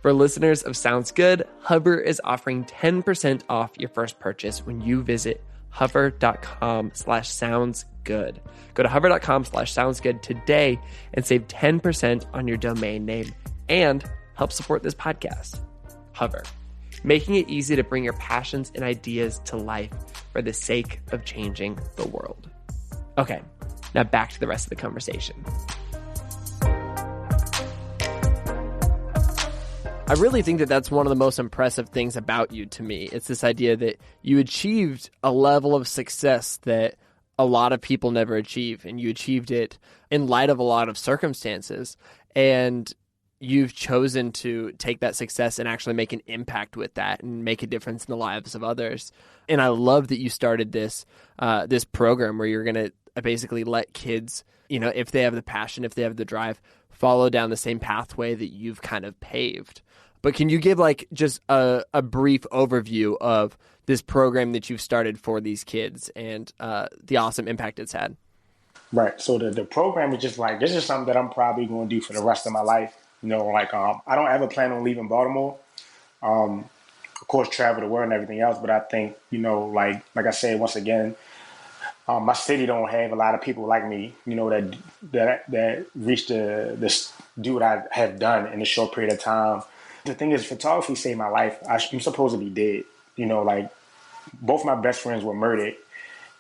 For listeners of Sounds Good, Hover is offering 10% off your first purchase when you visit hover.com/soundsgood. Go to hover.com/soundsgood today and save 10% on your domain name and help support this podcast. Hover, making it easy to bring your passions and ideas to life for the sake of changing the world. Okay, now back to the rest of the conversation. I really think that that's one of the most impressive things about you to me. It's this idea that you achieved a level of success that a lot of people never achieve, and you achieved it in light of a lot of circumstances. And you've chosen to take that success and actually make an impact with that and make a difference in the lives of others. And I love that you started this this program where you're going to basically let kids, you know, if they have the passion, if they have the drive, follow down the same pathway that you've kind of paved. But can you give like just a brief overview of this program that you've started for these kids and the awesome impact it's had? Right. So the program is just like, this is something that I'm probably going to do for the rest of my life. You know, like I don't ever plan on leaving Baltimore. Of course, travel the world and everything else. But I think, you know, like I said, once again, my city don't have a lot of people like me, you know, that reach this do what I have done in a short period of time. The thing is, photography saved my life. I'm supposed to be dead. You know, like both my best friends were murdered,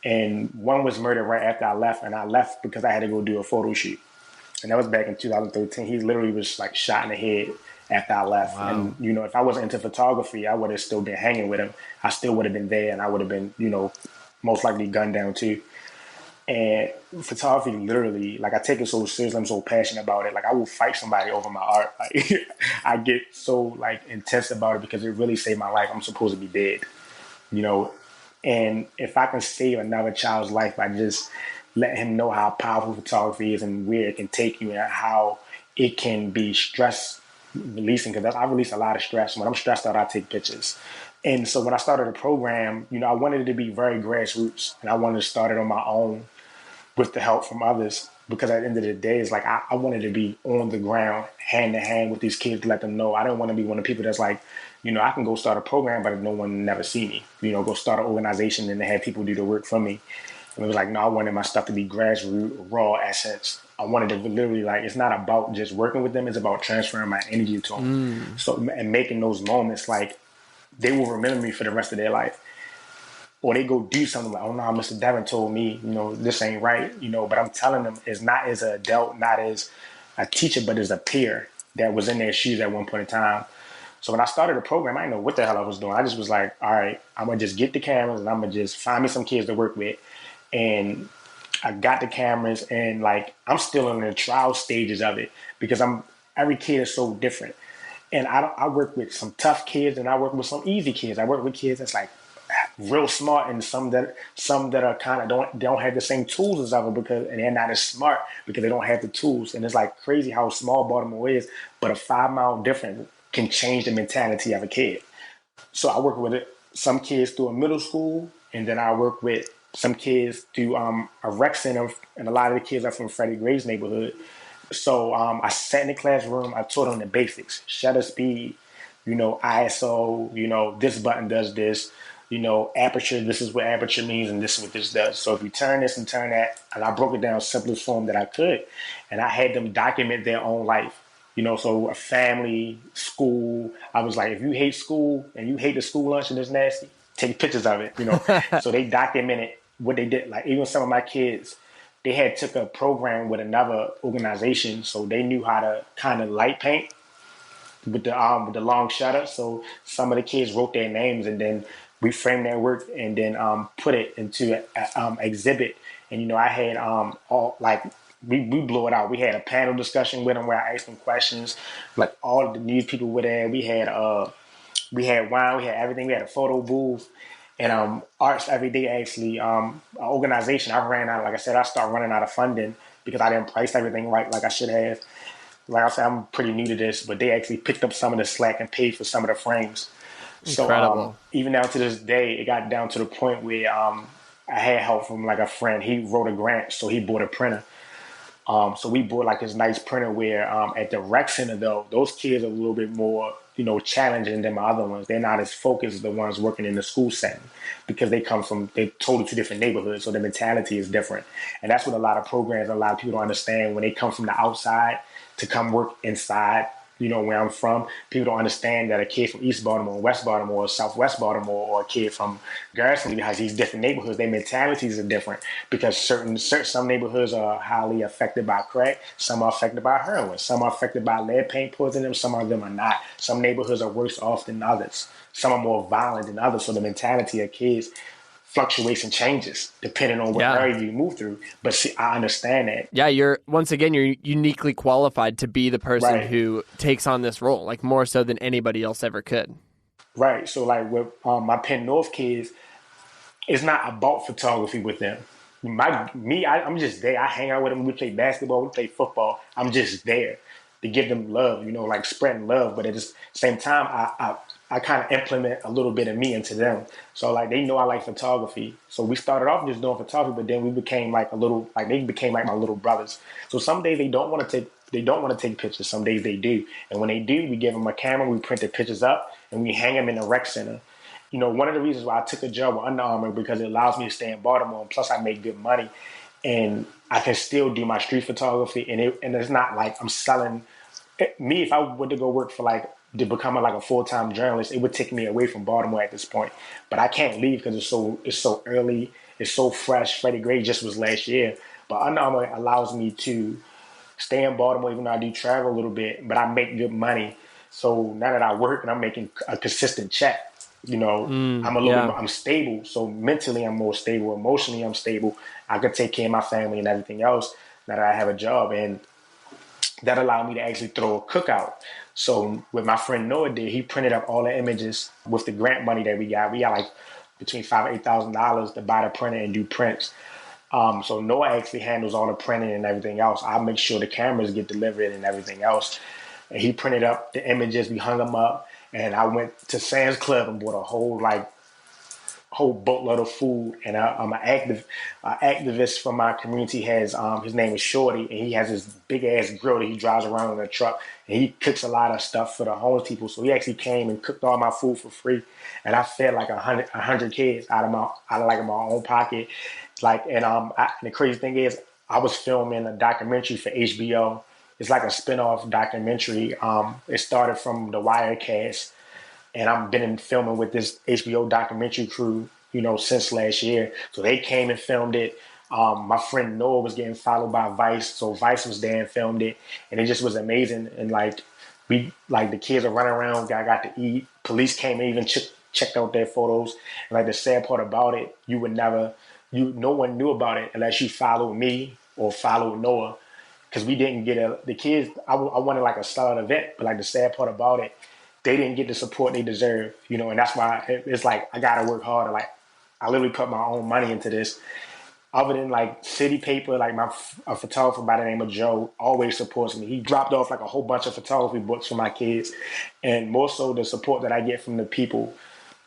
and one was murdered right after I left, and I left because I had to go do a photo shoot. And that was back in 2013. He literally was like shot in the head after I left. Wow. And, you know, if I wasn't into photography, I would have still been hanging with him. I still would have been there, and I would have been, you know, most likely gunned down too. And photography, literally, like I take it so seriously. I'm so passionate about it. Like I will fight somebody over my art. Like I get so like intense about it because it really saved my life. I'm supposed to be dead, you know. And if I can save another child's life by just letting him know how powerful photography is and where it can take you and how it can be stress releasing, because I release a lot of stress. When I'm stressed out, I take pictures. And so when I started the program, you know, I wanted it to be very grassroots, and I wanted to start it on my own with the help from others. because at the end of the day, it's like I wanted to be on the ground, hand to hand with these kids to let them know. I didn't want to be one of the people that's like, I can go start a program, but no one never see me. Go start an organization and have people do the work for me. And it was like, no, I wanted my stuff to be grassroots, raw essence. I wanted to literally, like, it's not about just working with them. It's about transferring my energy to them. So, and making those moments, like, they will remember me for the rest of their life. Or they go do something like, oh no, Mr. Devin told me, this ain't right, but I'm telling them it's not as an adult, not as a teacher, but as a peer that was in their shoes at one point in time. So when I started the program, I didn't know what the hell I was doing. I just was like, all right, I'm going to just get the cameras and I'm going to just find me some kids to work with. And I got the cameras and like, I'm still in the trial stages of it because every kid is so different. And I work with some tough kids and I work with some easy kids. I work with kids that's like real smart and some that are kind of don't have the same tools as other and they're not as smart because they don't have the tools. And it's like crazy how small Baltimore is, but a 5-mile difference can change the mentality of a kid. So I work with some kids through a middle school, and then I work with some kids through a rec center, and a lot of the kids are from Freddie Gray's neighborhood. So I sat in the classroom, I taught them the basics, shutter speed, ISO, this button does this, aperture, this is what aperture means and this is what this does. So if you turn this and turn that, and I broke it down simplest form that I could, and I had them document their own life. So a family, school, I was like, if you hate school and you hate the school lunch and it's nasty, take pictures of it, So they documented what they did. Like even some of my kids, they had took a program with another organization, so they knew how to kind of light paint with the long shutter. So some of the kids wrote their names, and then we framed their work, and then put it into an exhibit. And I had all like we blew it out. We had a panel discussion with them where I asked them questions. Like all of the news people were there. We had wine, we had everything. We had a photo booth. And Arts Every Day actually, an organization, like I said, I started running out of funding because I didn't price everything right like I should have. Like I said, I'm pretty new to this, but they actually picked up some of the slack and paid for some of the frames. Incredible. So even down to this day, it got down to the point where I had help from like a friend. He wrote a grant, so he bought a printer. So we bought like this nice printer where at the rec center, though, those kids are a little bit more, challenging than my other ones. They're not as focused as the ones working in the school setting because they're totally two different neighborhoods. So the mentality is different. And that's what a lot of programs, a lot of people don't understand when they come from the outside to come work inside, where I'm from. People don't understand that a kid from East Baltimore, West Baltimore, or Southwest Baltimore, or a kid from Garrison has these different neighborhoods. Their mentalities are different because some neighborhoods are highly affected by crack, some are affected by heroin, some are affected by lead paint poisoning, some of them are not. Some neighborhoods are worse off than others. Some are more violent than others. So the mentality of kids fluctuates and changes depending on what area you move through. But see, I understand that. Yeah, you're uniquely qualified to be the person who takes on this role, like more so than anybody else ever could. Right. So like with my Penn North kids, it's not about photography with them. I'm just there. I hang out with them. We play basketball. We play football. I'm just there to give them love, like spreading love. But at the same time, I kind of implement a little bit of me into them. So like they know I like photography. So we started off just doing photography, but then we became they became like my little brothers. So some days they don't want to take pictures. Some days they do. And when they do, we give them a camera, we print the pictures up, and we hang them in the rec center. One of the reasons why I took a job with Under Armour because it allows me to stay in Baltimore, and plus I make good money, and I can still do my street photography, and it's not like I'm selling. Me, if I were to go work to become a full-time journalist, it would take me away from Baltimore at this point. But I can't leave because it's so early, it's so fresh. Freddie Gray just was last year, but Under Armour allows me to stay in Baltimore even though I do travel a little bit, but I make good money. So now that I work and I'm making a consistent check, I'm stable. So mentally I'm more stable. Emotionally I'm stable. I could take care of my family and everything else now that I have a job. And that allowed me to actually throw a cookout. So what my friend Noah did, he printed up all the images with the grant money that we got. We got like between $5,000 and $8,000 to buy the printer and do prints. So Noah actually handles all the printing and everything else. I make sure the cameras get delivered and everything else. And he printed up the images. We hung them up. And I went to Sam's Club and bought a whole whole boatload of food. And I'm activist from my community. Has his name is Shorty, and he has this big ass grill that he drives around in a truck, and he cooks a lot of stuff for the homeless people. So he actually came and cooked all my food for free, and I fed like a hundred kids out of my own pocket. Like, and the crazy thing is, I was filming a documentary for HBO. It's like a spin-off documentary. It started from the Wirecast, and I've been in filming with this HBO documentary crew, since last year. So they came and filmed it. My friend Noah was getting followed by Vice, so Vice was there and filmed it, and it just was amazing. And like the kids are running around, I got to eat. Police came and even checked out their photos. And like the sad part about it, no one knew about it unless you followed me or followed Noah, because we didn't get the kids. I wanted like a solid event, but like the sad part about it, they didn't get the support they deserve, and that's why it's like I gotta work harder. Like I literally put my own money into this. Other than like city paper, like a photographer by the name of Joe always supports me. He dropped off like a whole bunch of photography books for my kids, and more so the support that I get from the people.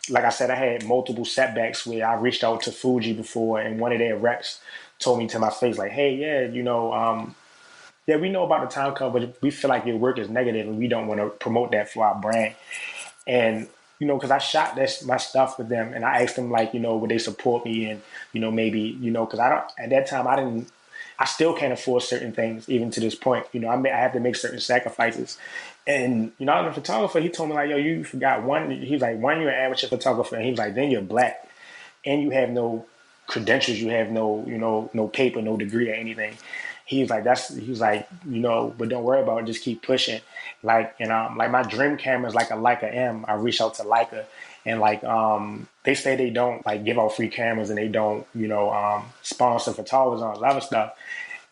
Like I said, I had multiple setbacks where I reached out to Fuji before, and one of their reps told me to my face, like, "Hey, yeah, yeah, we know about the time code, but we feel like your work is negative, and we don't want to promote that for our brand." And because I shot my stuff with them, and I asked them like, would they support me, and maybe because I don't at that time I didn't. I still can't afford certain things even to this point. I have to make certain sacrifices. And the photographer, he told me like, "Yo, you forgot one." He's like, "One, you're an amateur photographer," and he's like, "Then you're black, and you have no credentials, you have no paper, no degree or anything." He's like, but don't worry about it, just keep pushing. Like my dream camera is like a Leica M. I reached out to Leica, and like they say they don't like give out free cameras, and they don't sponsor photographers and all that other stuff.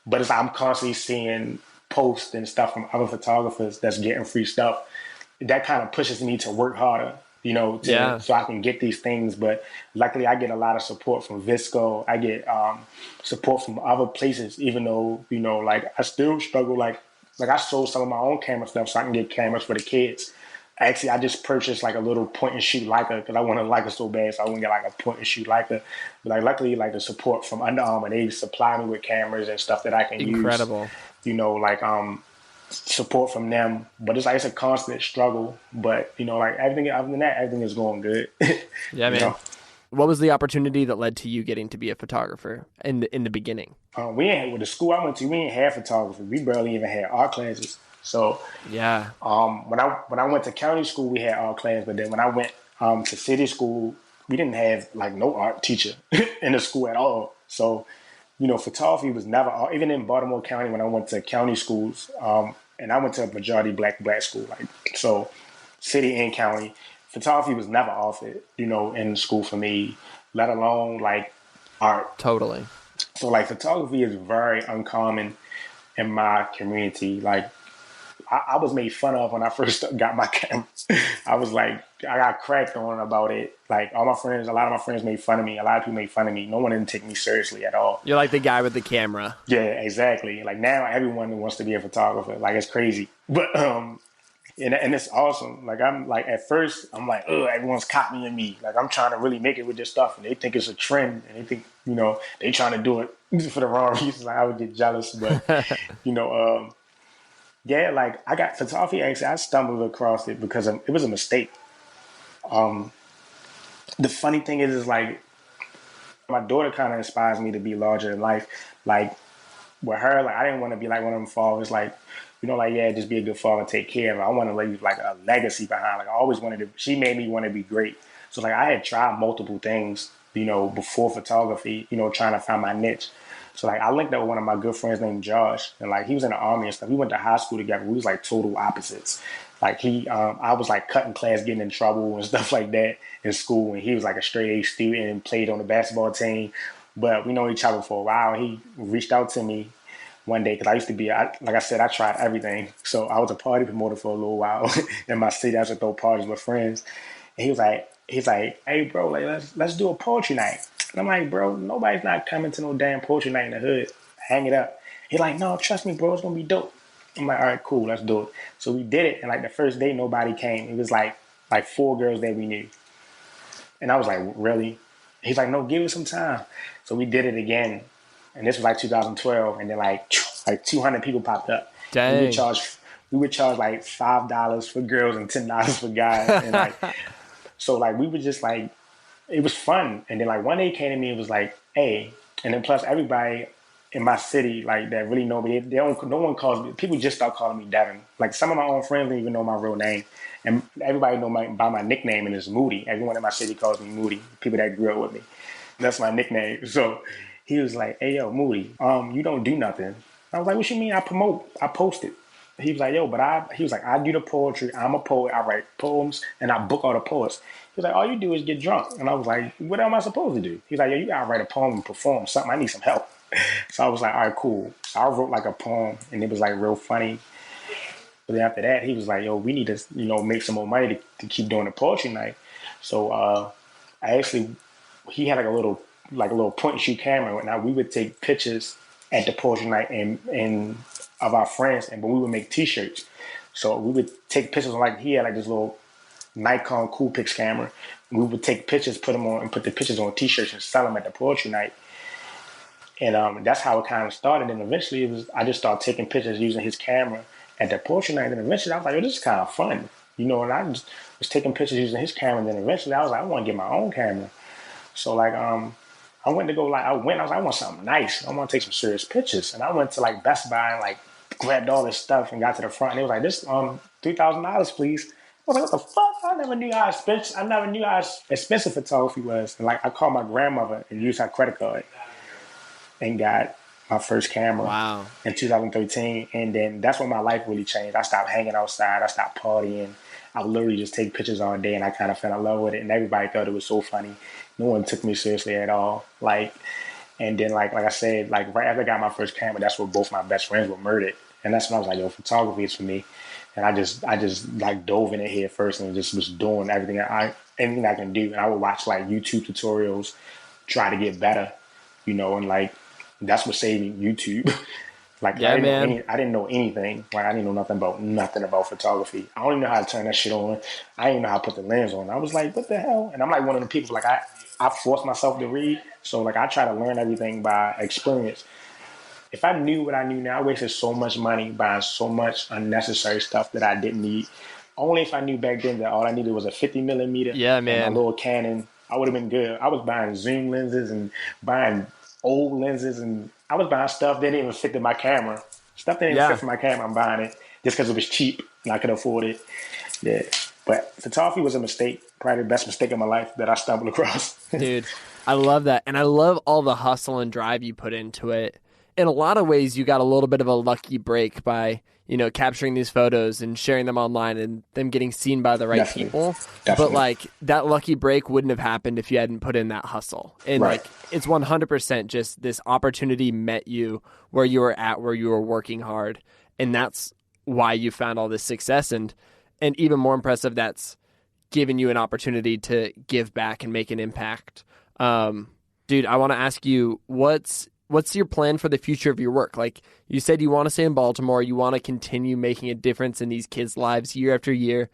But I'm constantly seeing posts and stuff from other photographers that's getting free stuff. That kind of pushes me to work harder, Yeah. so I can get these things. But luckily, I get a lot of support from Visco. I get support from other places, even though like I still struggle. Like I sold some of my own camera stuff so I can get cameras for the kids. Actually, I just purchased like a little point and shoot Leica because I wanted Leica so bad, so I want to get like a point and shoot Leica. But like luckily, like the support from Under Armour, they supply me with cameras and stuff that I can use. Incredible. Like support from them. But it's a constant struggle. But like everything other than that, everything is going good. Yeah, you man. know? What was the opportunity that led to you getting to be a photographer in the beginning? With the school I went to, we didn't have photography. We barely even had art classes. So Yeah. when I went to county school, we had art class, but then when I went to city school, we didn't have like no art teacher in the school at all. So photography was never, even in Baltimore County when I went to county schools, and I went to a majority black school, like so, city and county, photography was never offered, in school for me, let alone like art. Totally. So like photography is very uncommon in my community. Like I was made fun of when I first got my camera. I was like, I got cracked on about it. Like a lot of my friends made fun of me. A lot of people made fun of me. No one didn't take me seriously at all. You're like the guy with the camera. Yeah, exactly. Like now everyone wants to be a photographer. Like it's crazy. But and it's awesome. Like I'm like at first I'm like, oh, everyone's copying me. Like I'm trying to really make it with this stuff, and they think it's a trend, and they think they trying to do it for the wrong reasons. Like I would get jealous, but you know, yeah, like I got photography. Actually, I stumbled across it because it was a mistake. The funny thing is like my daughter kind of inspires me to be larger than life. Like with her, like I didn't want to be like one of them fathers, like like yeah, just be a good father, take care of her. I want to leave like a legacy behind. Like I always wanted to. She made me want to be great. So like I had tried multiple things, before photography, trying to find my niche. So like I linked up with one of my good friends named Josh, and like he was in the army and stuff. We went to high school together. We was like total opposites. Like I was like cutting class, getting in trouble and stuff like that in school, and he was like a straight A student and played on the basketball team. But we know each other for a while. He reached out to me one day because I used to be, like I said, I tried everything. So I was a party promoter for a little while in my city. I used to throw parties with friends. And he's like, hey bro, like let's do a poetry night. And I'm like, bro, nobody's not coming to no damn poetry night in the hood. Hang it up. He's like, no, trust me, bro, it's gonna be dope. I'm like, all right, cool, let's do it. So we did it, and like the first day, nobody came. It was like 4 girls that we knew, and I was like, really? He's like, no, give it some time. So we did it again. And this was like 2012. And then like 200 people popped up. And Dang. we would charge like $5 for girls and $10 for guys. And like, so like we would just like, it was fun. And then like one day he came to me and was like, hey, and then plus everybody in my city like that really know me, they don't, no one calls me, people just start calling me Devin. Like some of my own friends don't even know my real name. And everybody know by my nickname, and it's Moody. Everyone in my city calls me Moody, people that grew up with me. That's my nickname. So he was like, hey yo, Moody, you don't do nothing. I was like, what you mean? I post it. He was like, yo, he was like, I do the poetry. I'm a poet. I write poems and I book all the poets. He was like, all you do is get drunk. And I was like, what am I supposed to do? He was like, yo, you gotta write a poem and perform something. I need some help. So I was like, all right, cool. So I wrote like a poem and it was like real funny. But then after that, he was like, yo, we need to, make some more money to keep doing the poetry night. So he had like a little point and shoot camera. And now we would take pictures at the poetry night and of our friends, but we would make T-shirts. So we would take pictures like he had like this little Nikon Coolpix camera. We would take pictures, put them on, and put the pictures on T-shirts and sell them at the poetry night. And that's how it kind of started. And eventually, I just started taking pictures using his camera at the poetry night. And eventually, I was like, "Oh, this is kind of fun," And I just was taking pictures using his camera. And then eventually, I was like, "I want to get my own camera." So like, I went to go like I was like, I want something nice. I want to take some serious pictures. And I went to like Best Buy and like grabbed all this stuff and got to the front. And it was like, this $3,000, please. I was like, what the fuck? I never knew how expensive photography was. And like I called my grandmother and used her credit card and got my first camera. Wow. In 2013. And then that's when my life really changed. I stopped hanging outside. I stopped partying. I would literally just take pictures all day, and I kind of fell in love with it. And everybody thought it was so funny. No one took me seriously at all. And then like I said, like right after I got my first camera, that's where both my best friends were murdered. And that's when I was like, yo, photography is for me. And I just like dove in it head first and just was doing anything I can do. And I would watch like YouTube tutorials, try to get better, and like that's what saved me, YouTube. Like yeah, I didn't know anything. Like I didn't know nothing about photography. I don't even know how to turn that shit on. I didn't even know how to put the lens on. I was like, what the hell? And I'm like one of the people like I forced myself to read. So like I try to learn everything by experience. If I knew what I knew now, I wasted so much money buying so much unnecessary stuff that I didn't need. Only if I knew back then that all I needed was a 50 millimeter and my little Canon, I would have been good. I was buying zoom lenses and buying old lenses, and I was buying stuff that didn't even fit in my camera. Stuff that didn't even fit for my camera, I'm buying it just because it was cheap and I could afford it. Yeah. But photography was a mistake, probably the best mistake of my life that I stumbled across. Dude, I love that. And I love all the hustle and drive you put into it. In a lot of ways, you got a little bit of a lucky break by, capturing these photos and sharing them online and them getting seen by the right people. But like that lucky break wouldn't have happened if you hadn't put in that hustle. And like it's 100% just this opportunity met you where you were at, where you were working hard. And that's why you found all this success. And even more impressive, that's given you an opportunity to give back and make an impact. Dude, I want to ask you, what's your plan for the future of your work? Like you said, you want to stay in Baltimore. You want to continue making a difference in these kids' lives year after year.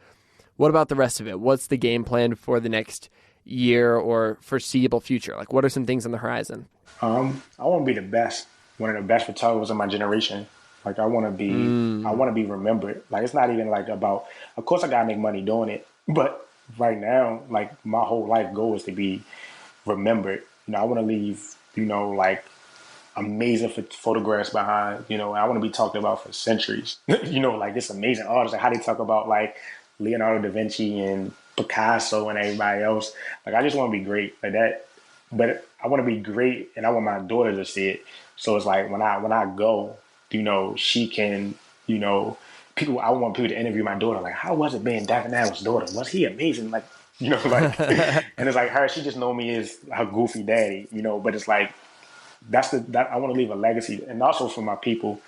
What about the rest of it? What's the game plan for the next year or foreseeable future? Like what are some things on the horizon? I want to be the best, one of the best photographers of my generation. Like I want to be remembered. Like it's not even like about, of course I got to make money doing it. But right now, like my whole life goal is to be remembered. I want to leave, like amazing photographs behind, I want to be talked about for centuries, like this amazing artist, like how they talk about like Leonardo da Vinci and Picasso and everybody else. Like, I just want to be great like that, but I want to be great and I want my daughter to see it. So it's like when I go, she can, I want people to interview my daughter. Like, how was it being Devin Allen's daughter? Was he amazing? Like, like, and it's like her, she just know me as her goofy daddy, but it's like, that I want to leave a legacy. And also for my people,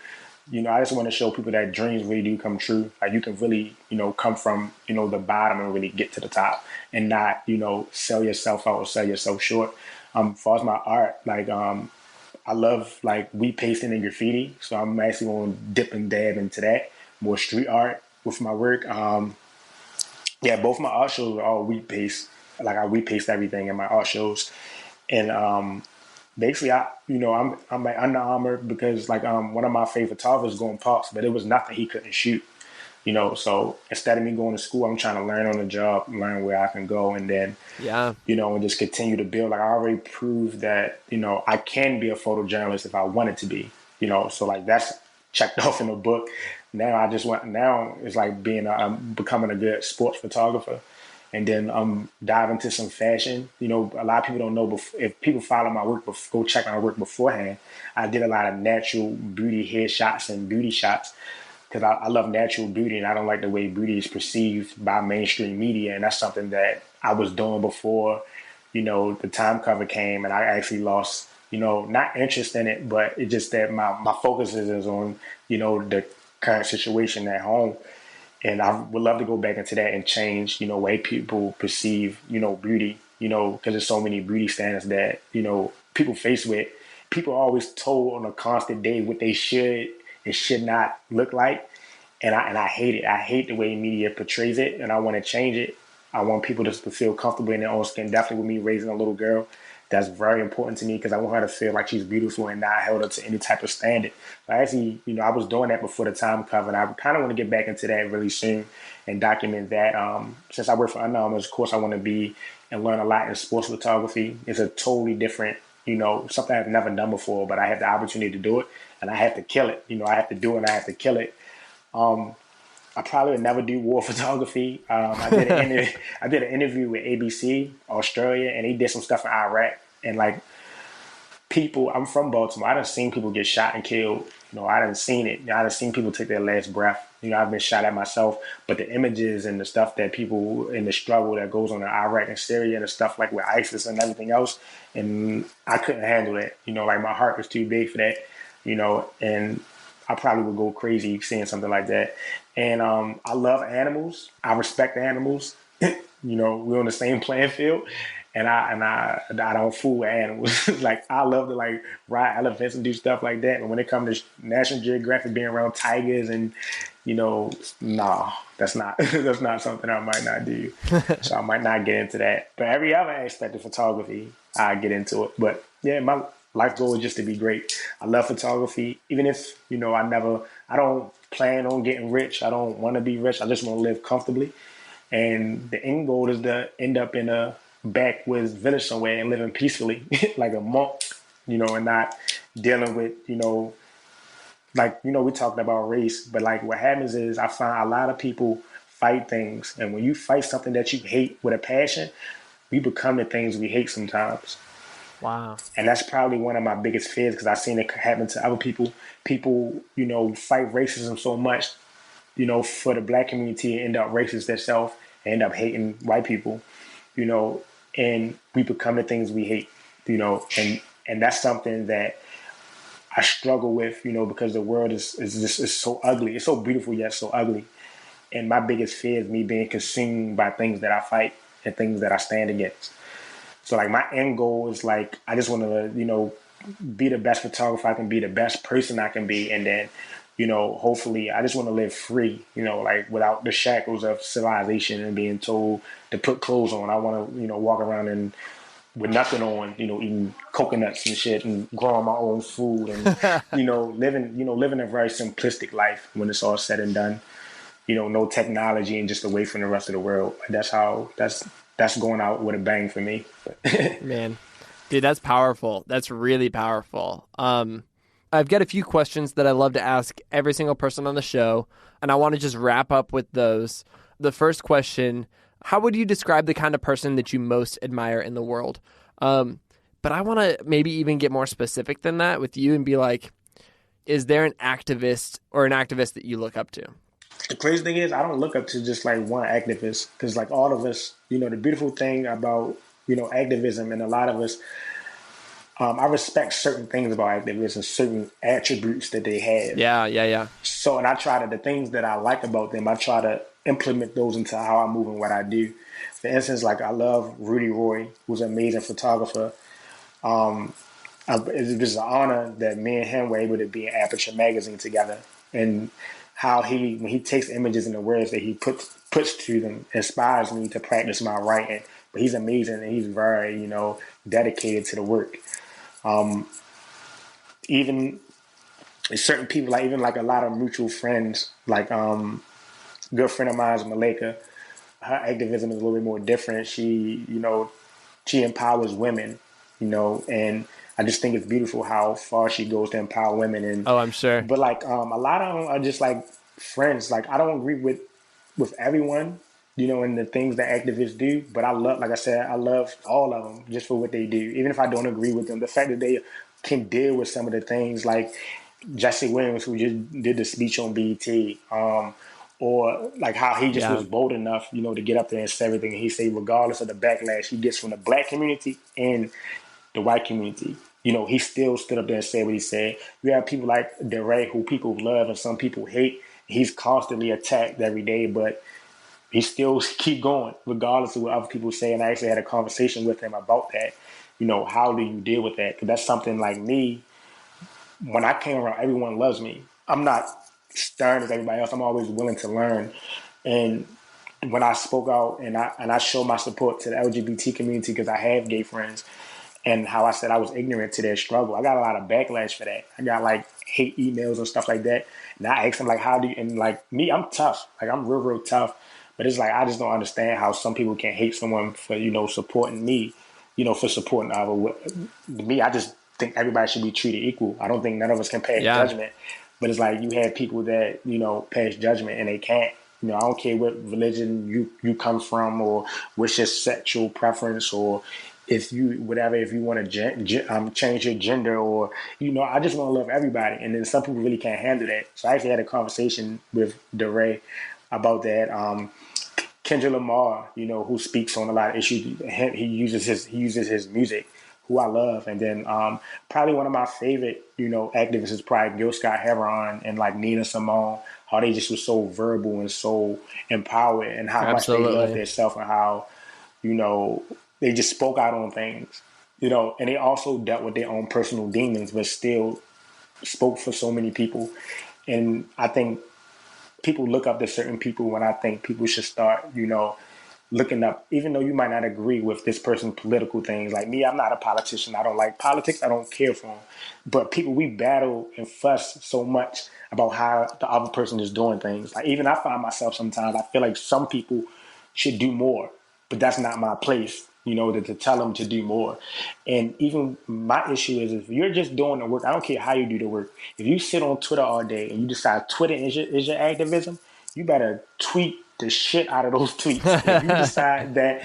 I just want to show people that dreams really do come true. Like you can really, come from, the bottom and really get to the top and not, sell yourself out or sell yourself short. As far as my art, like, I love like wheat pasting and graffiti. So I'm actually going to dip and dab into that, more street art with my work. Both my art shows are all wheat paste. Like I wheat paste everything in my art shows. And basically, I'm like Under Armour because like one of my favorite photographers going parks, but it was nothing he couldn't shoot. So instead of me going to school, I'm trying to learn on the job, learn where I can go, and then Yeah. and just continue to build. Like I already proved that I can be a photojournalist if I wanted to be. So like that's checked off in the book. Now I just want. Now it's like becoming a good sports photographer. And then dive into some fashion. A lot of people don't know. If people follow my work, go check my work beforehand. I did a lot of natural beauty headshots and beauty shots because I love natural beauty, and I don't like the way beauty is perceived by mainstream media. And that's something that I was doing before, the time cover came, and I actually lost, not interest in it, but it's just that my focus is on, the current situation at home. And I would love to go back into that and change, way people perceive, beauty, because there's so many beauty standards that, people face with. People are always told on a constant day what they should and should not look like. And I hate it. I hate the way media portrays it, and I want to change it. I want people to feel comfortable in their own skin. Definitely with me raising a little girl, that's very important to me because I want her to feel like she's beautiful and not held up to any type of standard. I actually, I was doing that before the time cover, and I kind of want to get back into that really soon and document that. Since I work for Under Armour, of course, I want to be and learn a lot in sports photography. It's a totally different, something I've never done before, but I have the opportunity to do it, and I have to kill it. I have to do it, and I have to kill it. I probably would never do war photography. I did an interview with ABC Australia, and they did some stuff in Iraq. And like people, I'm from Baltimore. I done seen people get shot and killed. I done seen it. I done seen people take their last breath. I've been shot at myself. But the images and the stuff that people in the struggle that goes on in Iraq and Syria and the stuff like with ISIS and everything else, and I couldn't handle that. Like my heart was too big for that. And I probably would go crazy seeing something like that. And I love animals. I respect animals. We're on the same playing field, and I don't fool with animals. Like I love to like ride elephants and do stuff like that. And when it comes to National Geographic, being around tigers and nah, that's not that's not something I might not do. So I might not get into that. But every other aspect of photography, I get into it. But yeah, my life goal is just to be great. I love photography, even if I don't plan on getting rich. I don't want to be rich. I just want to live comfortably. And the end goal is to end up in a backwoods village somewhere and living peacefully, like a monk, and not dealing with, we talked about race, but like what happens is I find a lot of people fight things. And when you fight something that you hate with a passion, we become the things we hate sometimes. Wow. And that's probably one of my biggest fears because I've seen it happen to other people. People, fight racism so much, for the black community and end up racist themselves and end up hating white people, and we become the things we hate, and that's something that I struggle with, because the world is so ugly. It's so beautiful yet so ugly. And my biggest fear is me being consumed by things that I fight and things that I stand against. So like my end goal is like I just want to be the best photographer I can be, the best person I can be, and then hopefully I just want to live free, like without the shackles of civilization and being told to put clothes on. I want to walk around and with nothing on, eating coconuts and shit and growing my own food and living a very simplistic life when it's all said and done. No technology and just away from the rest of the world. That's going out with a bang for me. Man, dude, that's powerful. That's really powerful. I've got a few questions that I love to ask every single person on the show, and I want to just wrap up with those. The first question, how would you describe the kind of person that you most admire in the world? But I want to maybe even get more specific than that with you and be like, is there an activist that you look up to? The crazy thing is I don't look up to just like one activist because like all of us, the beautiful thing about, activism and a lot of us, I respect certain things about activists and certain attributes that they have. Yeah. So, and the things that I like about them, I try to implement those into how I move and what I do. For instance, like I love Rudy Roy, who's an amazing photographer. It was an honor that me and him were able to be in Aperture magazine together, and how when he takes images and the words that he puts to them inspires me to practice my writing but he's amazing and he's very, dedicated to the work. Um, even certain people, like even like a lot of mutual friends, like good friend of mine is Malika. Her activism is a little bit more different. She empowers women, and I just think it's beautiful how far she goes to empower women. And Oh, I'm sure. but like a lot of them are just like friends. Like I don't agree with everyone, and the things that activists do. But I love, like I said, I love all of them just for what they do. Even if I don't agree with them, the fact that they can deal with some of the things like Jesse Williams, who just did the speech on BET, or like how he just Yeah, was bold enough, to get up there and say everything. He said, regardless of the backlash he gets from the black community and the white community, he still stood up there and said what he said. You have people like DeRay, who people love and some people hate. He's constantly attacked every day, but he still keep going regardless of what other people say. And I actually had a conversation with him about that. How do you deal with that? Because that's something like me. When I came around, everyone loves me. I'm not stern as everybody else. I'm always willing to learn. And when I spoke out and I showed my support to the LGBT community because I have gay friends, and how I said I was ignorant to their struggle, I got a lot of backlash for that. I got like hate emails and stuff like that. And I asked them like, how do you, and like me, I'm tough. Like I'm real, real tough. But it's like I just don't understand how some people can hate someone for, supporting me, for supporting me. I just think everybody should be treated equal. I don't think none of us can pass yeah, judgment. But it's like you have people that, pass judgment and they can't. I don't care what religion you come from or what's your sexual preference or if you want to change your gender or I just want to love everybody, and then some people really can't handle that. So I actually had a conversation with DeRay about that. Kendrick Lamar, who speaks on a lot of issues, he uses his music, who I love, and then probably one of my favorite activists is probably Gil Scott Heron and like Nina Simone, how they just was so verbal and so empowered, and how much they love absolutely. their self and how you know they just spoke out on things, and they also dealt with their own personal demons, but still spoke for so many people. And I think people look up to certain people when I think people should start, looking up, even though you might not agree with this person's political things. Like me, I'm not a politician. I don't like politics. I don't care for them. But people, we battle and fuss so much about how the other person is doing things. Like even I find myself sometimes, I feel like some people should do more, but that's not my place, to tell them to do more. And even my issue is if you're just doing the work, I don't care how you do the work. If you sit on Twitter all day and you decide Twitter is your activism, you better tweet the shit out of those tweets. If you decide that,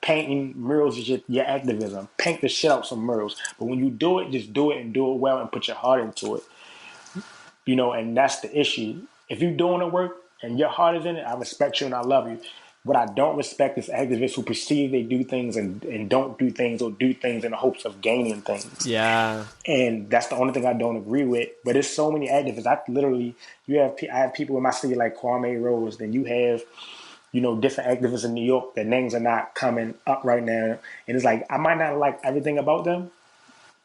painting murals is your activism, paint the shit out some murals. But when you do it, just do it and do it well and put your heart into it. And that's the issue. If you're doing the work and your heart is in it, I respect you and I love you. What I don't respect is activists who perceive they do things and don't do things or do things in the hopes of gaining things. Yeah, And that's the only thing I don't agree with. But there's so many activists. I have people in my city like Kwame Rose. Then you have, different activists in New York. Their names are not coming up right now. And it's like, I might not like everything about them.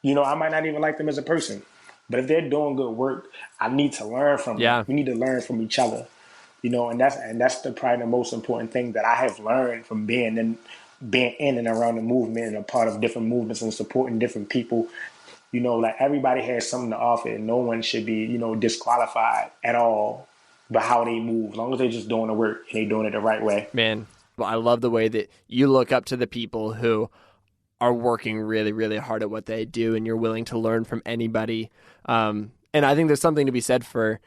I might not even like them as a person. But if they're doing good work, I need to learn from them. yeah, We need to learn from each other. And that's probably the most important thing that I have learned from being in and around the movement and a part of different movements and supporting different people. Like everybody has something to offer, and no one should be, disqualified at all by how they move, as long as they're just doing the work and they're doing it the right way. man. Well, I love the way that you look up to the people who are working really, really hard at what they do, and you're willing to learn from anybody. And I think there's something to be said for,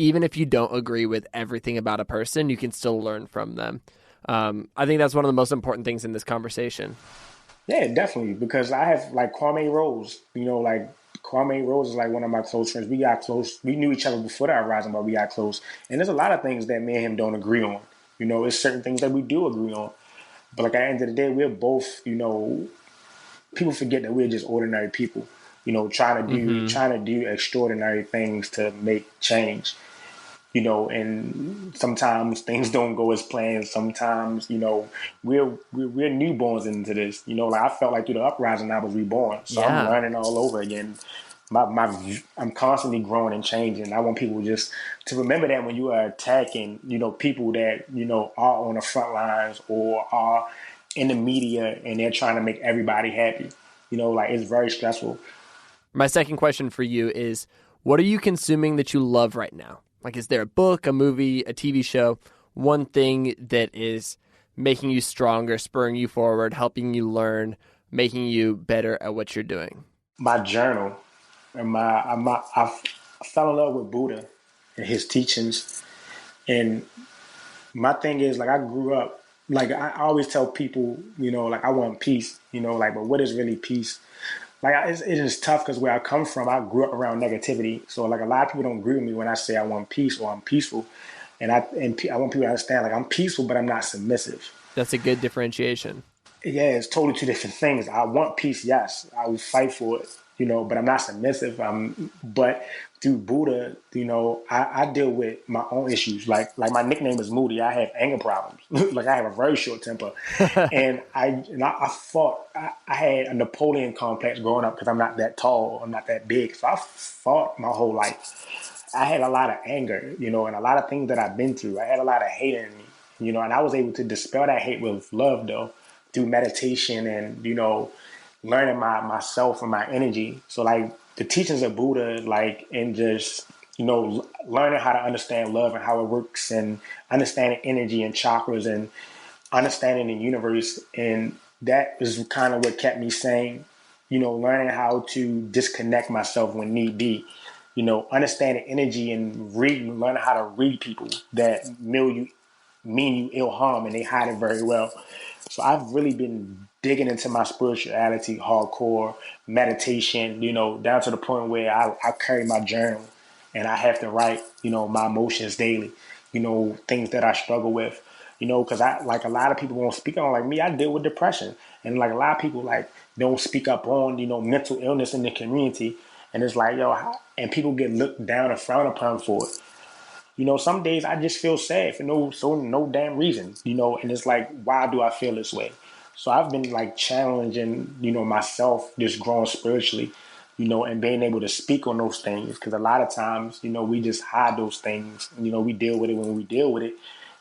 even if you don't agree with everything about a person, you can still learn from them. I think that's one of the most important things in this conversation. Yeah, definitely. Because I have like Kwame Rose, like Kwame Rose is like one of my close friends. We got close. We knew each other before the uprising, but we got close. And there's a lot of things that me and him don't agree on. It's certain things that we do agree on. But like at the end of the day, we're both, people forget that we're just ordinary people, Mm-hmm. trying to do extraordinary things to make change. And sometimes things don't go as planned. Sometimes, we're newborns into this. Like I felt like through the uprising, I was reborn, so I'm Yeah. learning all over again. I'm constantly growing and changing. I want people just to remember that when you are attacking, people that, are on the front lines or are in the media and they're trying to make everybody happy, like it's very stressful. My second question for you is, what are you consuming that you love right now? Like, is there a book, a movie, a TV show, one thing that is making you stronger, spurring you forward, helping you learn, making you better at what you're doing? My journal and I fell in love with Buddha and his teachings. And my thing is, like, I grew up, like, I always tell people, like, I want peace, like, but what is really peace? Like, it is tough because where I come from, I grew up around negativity. So, like, a lot of people don't agree with me when I say I want peace or I'm peaceful. And I want people to understand, like, I'm peaceful, but I'm not submissive. That's a good differentiation. Yeah, it's totally two different things. I want peace, yes. I will fight for it, but I'm not submissive. But through Buddha, I deal with my own issues. Like my nickname is Moody. I have anger problems. Like I have a very short temper. And I fought. I had a Napoleon complex growing up because I'm not that tall. I'm not that big. So I fought my whole life. I had a lot of anger, and a lot of things that I've been through. I had a lot of hate in me, and I was able to dispel that hate with love, though, through meditation and, learning myself and my energy. So, like, the teachings of Buddha, like, and just, learning how to understand love and how it works and understanding energy and chakras and understanding the universe. And that is kind of what kept me sane, learning how to disconnect myself when need be. Understanding energy and learning how to read people that mean you ill harm and they hide it very well. So I've really been digging into my spirituality hardcore, meditation, down to the point where I carry my journal and I have to write, my emotions daily, things that I struggle with, because I, like, a lot of people won't speak on, like me, I deal with depression. And like a lot of people, like, don't speak up on, mental illness in the community. And it's like, and people get looked down and frowned upon for it. Some days I just feel sad for no damn reason, and it's like, why do I feel this way? So I've been, like, challenging, myself, just growing spiritually, and being able to speak on those things. Because a lot of times, we just hide those things. We deal with it when we deal with it,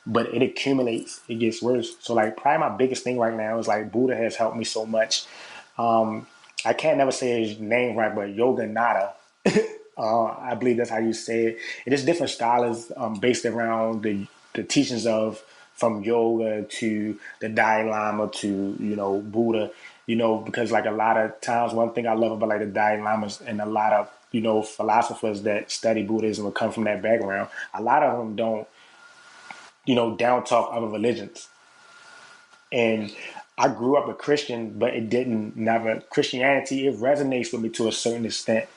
but it accumulates, it gets worse. So, like, probably my biggest thing right now is, like, Buddha has helped me so much. I can't never say his name right, but Yoga Nada. I believe that's how you say it. And there's different scholars based around the teachings of, from yoga to the Dalai Lama to, Buddha, because, like, a lot of times, one thing I love about, like, the Dalai Lamas and a lot of, philosophers that study Buddhism or come from that background, a lot of them don't, down talk other religions. And I grew up a Christian, but Christianity, it resonates with me to a certain extent,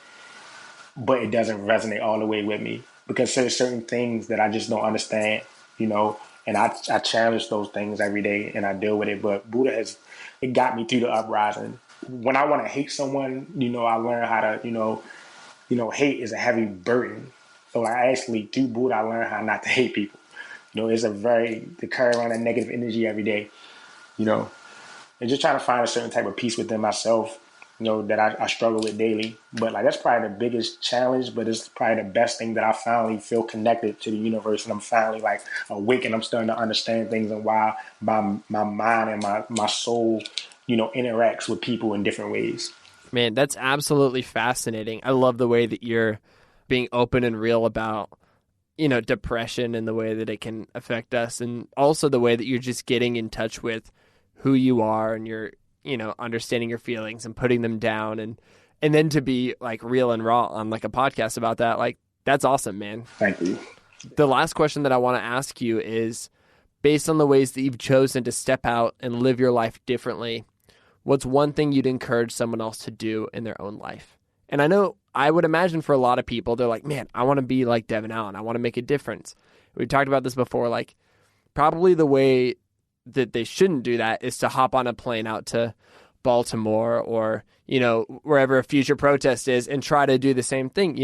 but it doesn't resonate all the way with me because there's certain things that I just don't understand, and I challenge those things every day and I deal with it. But Buddha it got me through the uprising. When I want to hate someone, I learn how to, hate is a heavy burden. So I actually, through Buddha, I learned how not to hate people. It's to carry around that negative energy every day, and just trying to find a certain type of peace within myself, that I struggle with daily. But, like, that's probably the biggest challenge, but it's probably the best thing that I finally feel connected to the universe and I'm finally, like, awake and I'm starting to understand things and why my mind and my soul, interacts with people in different ways. Man, that's absolutely fascinating. I love the way that you're being open and real about, depression and the way that it can affect us, and also the way that you're just getting in touch with who you are and you're, understanding your feelings and putting them down, and then to be, like, real and raw on, like, a podcast about that. Like, that's awesome, man. Thank you. The last question that I want to ask you is, based on the ways that you've chosen to step out and live your life differently, what's one thing you'd encourage someone else to do in their own life? And I would imagine for a lot of people, they're like, man, I want to be like Devin Allen. I want to make a difference. We've talked about this before. Like, probably the way that they shouldn't do that is to hop on a plane out to Baltimore or, wherever a future protest is and try to do the same thing.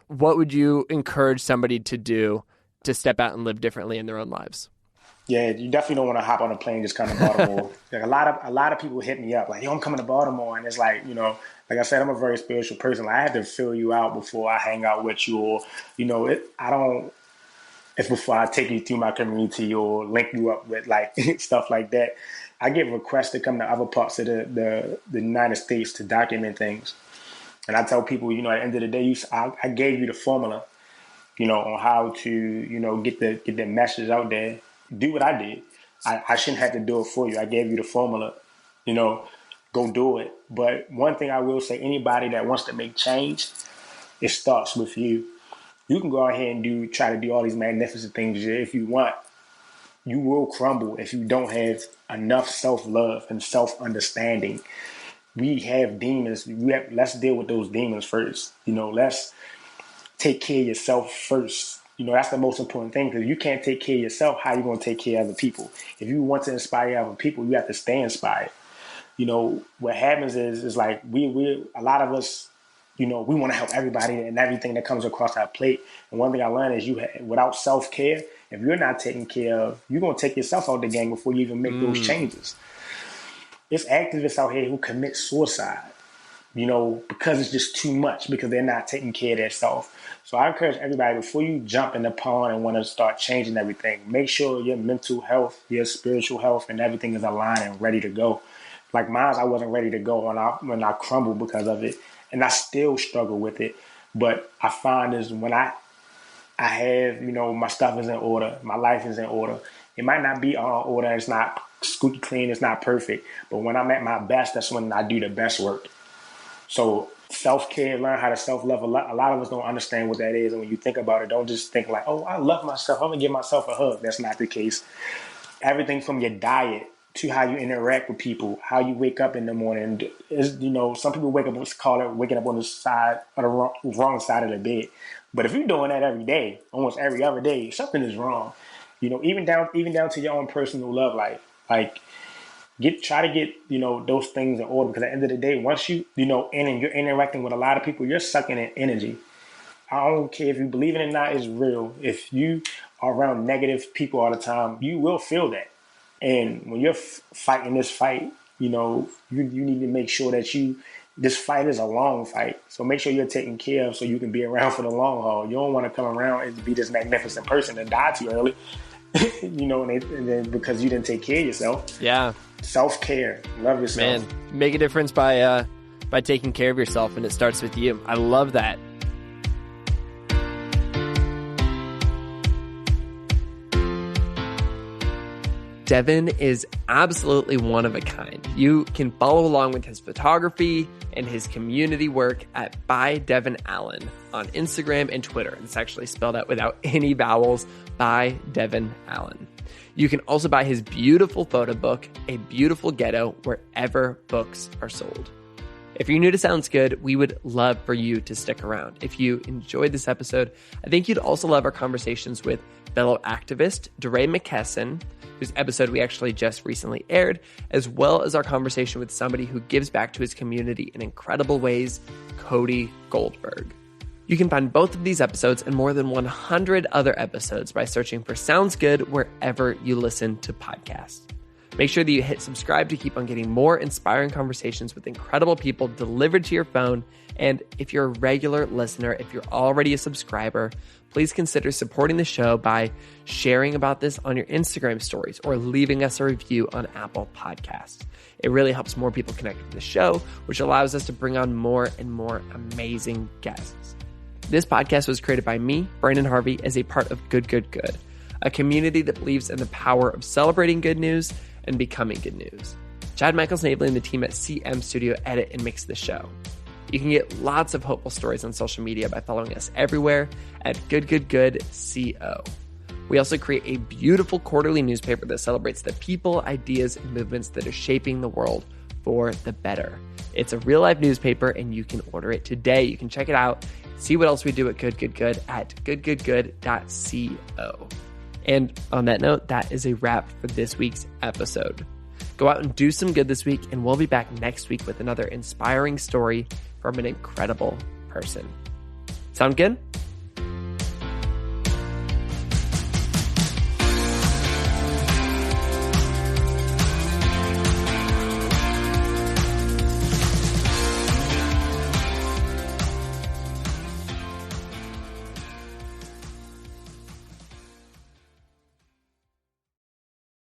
What would you encourage somebody to do to step out and live differently in their own lives? Yeah, you definitely don't want to hop on a plane just come to Baltimore. Like a lot of people hit me up like, yo, I'm coming to Baltimore, and it's like, like I said, I'm a very spiritual person. Like, I have to fill you out before I hang out with you, or I don't. It's before I take you through my community or link you up with like stuff like that. I get requests to come to other parts of the United States to document things, and I tell people, at the end of the day, I gave you the formula, on how to, get the message out there. Do what I did. I shouldn't have to do it for you. I gave you the formula, go do it. But one thing I will say, anybody that wants to make change, it starts with you. You can go out here and try to do all these magnificent things if you want. You will crumble if you don't have enough self-love and self-understanding. We have demons. Let's deal with those demons first. Let's take care of yourself first. That's the most important thing, because you can't take care of yourself. How are you going to take care of other people? If you want to inspire other people, you have to stay inspired. What happens is like we a lot of us, we want to help everybody and everything that comes across our plate. And one thing I learned is without self-care, if you're not taken care of, you're going to take yourself out the game before you even make those changes. It's activists out here who commit suicide, because it's just too much, because they're not taking care of themselves. So I encourage everybody, before you jump in the pond and want to start changing everything, make sure your mental health, your spiritual health, and everything is aligned and ready to go. Like mine, I wasn't ready to go when I crumbled because of it. And I still struggle with it. But I find is when I have, my stuff is in order, my life is in order. It might not be all order, it's not squeaky clean, it's not perfect. But when I'm at my best, that's when I do the best work. So self-care, learn how to self-love. A lot of us don't understand what that is. And when you think about it, don't just think like, oh, I love myself, I'm going to give myself a hug. That's not the case. Everything from your diet to how you interact with people, how you wake up in the morning. Is some people waking up on the side, on the wrong side of the bed. But if you're doing that every day, almost every other day, something is wrong. Even down to your own personal love life. Like try to get those things in order, because at the end of the day, once you're interacting with a lot of people, you're sucking in energy. I don't care if you believe it or not, it's real. If you are around negative people all the time, you will feel that. And when you're fighting this fight, you need to make sure that this fight is a long fight. So make sure you're taken care of so you can be around for the long haul. You don't want to come around and be this magnificent person and die too early, and then because you didn't take care of yourself. Yeah. Self-care. Love yourself. Man, make a difference by taking care of yourself, and it starts with you. I love that. Devin is absolutely one of a kind. You can follow along with his photography and his community work at by Devin Allen on Instagram and Twitter. It's actually spelled out without any vowels, by Devin Allen. You can also buy his beautiful photo book, A Beautiful Ghetto, wherever books are sold. If you're new to Sounds Good, we would love for you to stick around. If you enjoyed this episode, I think you'd also love our conversations with fellow activist DeRay McKesson, whose episode we actually just recently aired, as well as our conversation with somebody who gives back to his community in incredible ways, Cody Goldberg. You can find both of these episodes and more than 100 other episodes by searching for Sounds Good wherever you listen to podcasts. Make sure that you hit subscribe to keep on getting more inspiring conversations with incredible people delivered to your phone. And if you're a regular listener, if you're already a subscriber, please consider supporting the show by sharing about this on your Instagram stories or leaving us a review on Apple Podcasts. It really helps more people connect with the show, which allows us to bring on more and more amazing guests. This podcast was created by me, Brandon Harvey, as a part of Good, Good, Good, a community that believes in the power of celebrating good news and becoming good news. Chad Michaels-Naveley and the team at CM Studio edit and mix the show. You can get lots of hopeful stories on social media by following us everywhere at GoodGoodGoodCO. We also create a beautiful quarterly newspaper that celebrates the people, ideas, and movements that are shaping the world for the better. It's a real-life newspaper, and you can order it today. You can check it out, see what else we do at Good, Good, Good at goodgoodgood.co. And on that note, that is a wrap for this week's episode. Go out and do some good this week, and we'll be back next week with another inspiring story from an incredible person. Sound good?